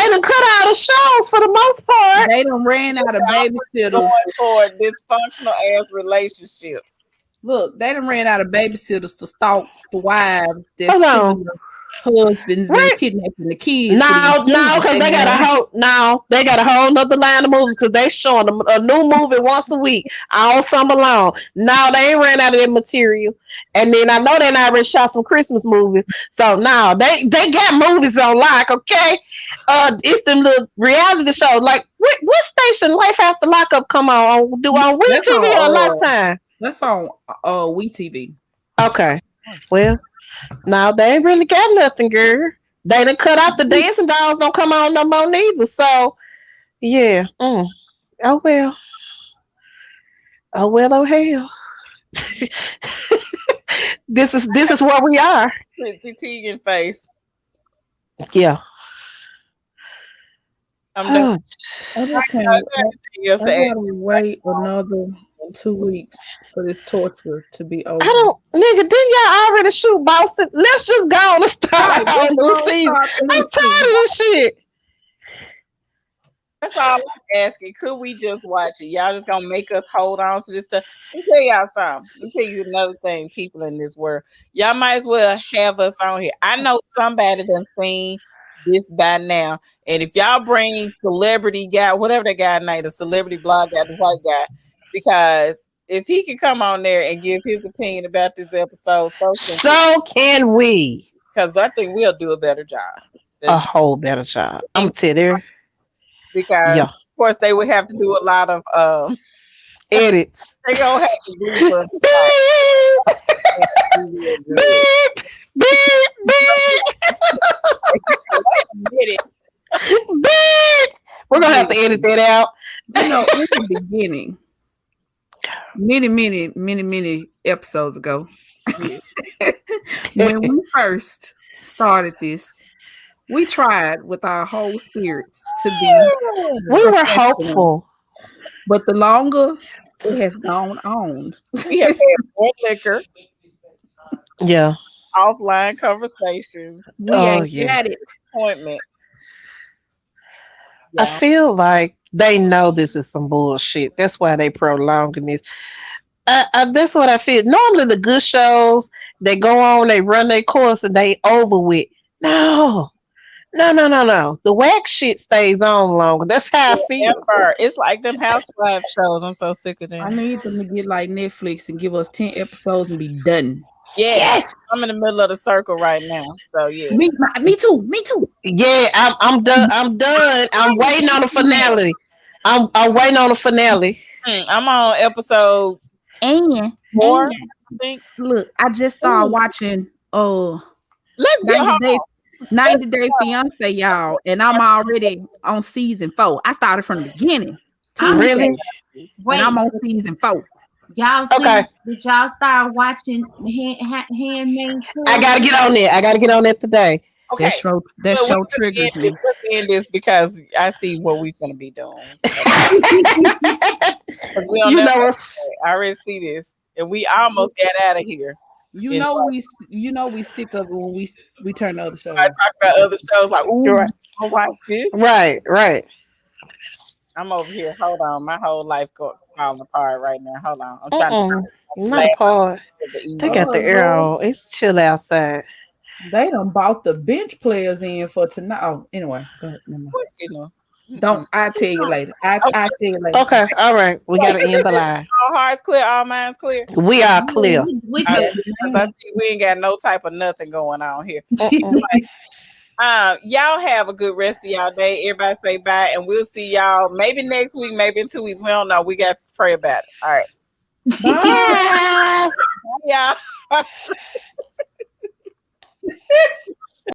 [SPEAKER 4] done cut out of shows for the most part.
[SPEAKER 2] They done ran out of babysitters
[SPEAKER 3] toward dysfunctional ass relationships.
[SPEAKER 2] Look, they done ran out of babysitters to stalk the wives that's
[SPEAKER 4] Hold on.
[SPEAKER 2] killing the husbands and
[SPEAKER 4] Right.
[SPEAKER 2] kidnapping the kids.
[SPEAKER 4] No, because they got a whole nother line of movies because they showing a new movie once a week all summer long. Now they ain't ran out of that material, and then I know they already shot some Christmas movies. So now they got movies on lock. Okay, it's them little reality shows. Like what station Life After Lockup come on? Do on We TV or Lifetime?
[SPEAKER 2] That's on We TV.
[SPEAKER 4] Okay, well now they ain't really got nothing, girl. They done cut out the dancing dolls. Don't come on no more neither. So yeah. Oh well. Oh well. Oh hell. This is where we are.
[SPEAKER 3] Chrissy Teigen face.
[SPEAKER 4] Yeah.
[SPEAKER 3] I'm done.
[SPEAKER 2] I gotta wait another 2 weeks for this torture to be over.
[SPEAKER 4] I don't, nigga. Didn't y'all already shoot Boston? Let's just go on and start a new season. I'm tired of this shit.
[SPEAKER 3] That's all I'm asking. Could we just watch it? Y'all just gonna make us hold on to this stuff? Let me tell y'all something. Let me tell you another thing, people in this world. Y'all might as well have us on here. I know somebody done seen this by now. And if y'all bring celebrity guy, whatever that guy name, the celebrity blog guy, the white guy, because if he can come on there and give his opinion about this episode,
[SPEAKER 4] so can we.
[SPEAKER 3] Because I think we'll do a better job.
[SPEAKER 4] A whole better job. I'm gonna tell you.
[SPEAKER 3] Because of course they would have to do a lot of
[SPEAKER 4] edits.
[SPEAKER 3] They gonna have to bleep us.
[SPEAKER 4] We're gonna have to edit that out.
[SPEAKER 2] You know, in the beginning, many episodes ago, when we first started this, we tried with our whole spirits to be.
[SPEAKER 4] We were hopeful,
[SPEAKER 2] but the longer it has gone on,
[SPEAKER 3] we have had more liquor.
[SPEAKER 4] Yeah.
[SPEAKER 3] Offline conversations.
[SPEAKER 2] We ain't got it.
[SPEAKER 3] Appointment.
[SPEAKER 4] Yeah. I feel like they know this is some bullshit. That's why they prolonging this. That's what I feel. Normally the good shows, they go on, they run their course, and they over with. No. The whack shit stays on longer. That's how I feel.
[SPEAKER 3] It's like them housewife shows. I'm so sick of them.
[SPEAKER 2] I need them to get like Netflix and give us 10 episodes and be done.
[SPEAKER 3] Yes. I'm in the middle of the circle right now. So yeah.
[SPEAKER 2] Me too.
[SPEAKER 4] Yeah, I'm done. I'm waiting on the finale. I'm waiting on the finale.
[SPEAKER 3] I'm on episode 4. I think.
[SPEAKER 2] Look, I just started watching
[SPEAKER 3] let's get
[SPEAKER 2] 90 Day Fiance, y'all, and I'm already on season 4. I started from the beginning.
[SPEAKER 4] Really?
[SPEAKER 2] Wait, I'm on season 4.
[SPEAKER 1] Y'all did y'all start watching Handmaid's Tale?
[SPEAKER 4] I gotta get on there. I gotta get on there today.
[SPEAKER 3] Okay.
[SPEAKER 2] That show triggers me.
[SPEAKER 3] Let's end this because I see what we're gonna be doing. I already see this, and we almost got out of here.
[SPEAKER 2] We sick of it when we turn to other shows.
[SPEAKER 3] I talk about other shows like, ooh, I'll watch this.
[SPEAKER 4] Right.
[SPEAKER 3] I'm over here. Hold on, my whole life falling apart right now. Hold on, I'm trying to.
[SPEAKER 4] Not apart. They got the air on. It's chill outside.
[SPEAKER 2] They done bought the bench players in for tonight. Oh, anyway, go ahead. Don't. I'll tell you later. I'll tell you later.
[SPEAKER 4] Okay, all right. We gotta end the line.
[SPEAKER 3] All hearts clear, all minds clear.
[SPEAKER 4] We are clear.
[SPEAKER 3] We ain't got no type of nothing going on here. Y'all have a good rest of y'all day. Everybody stay bye, and we'll see y'all maybe next week, maybe in 2 weeks. We don't know. We got to pray about it. All right. Bye. Bye, y'all.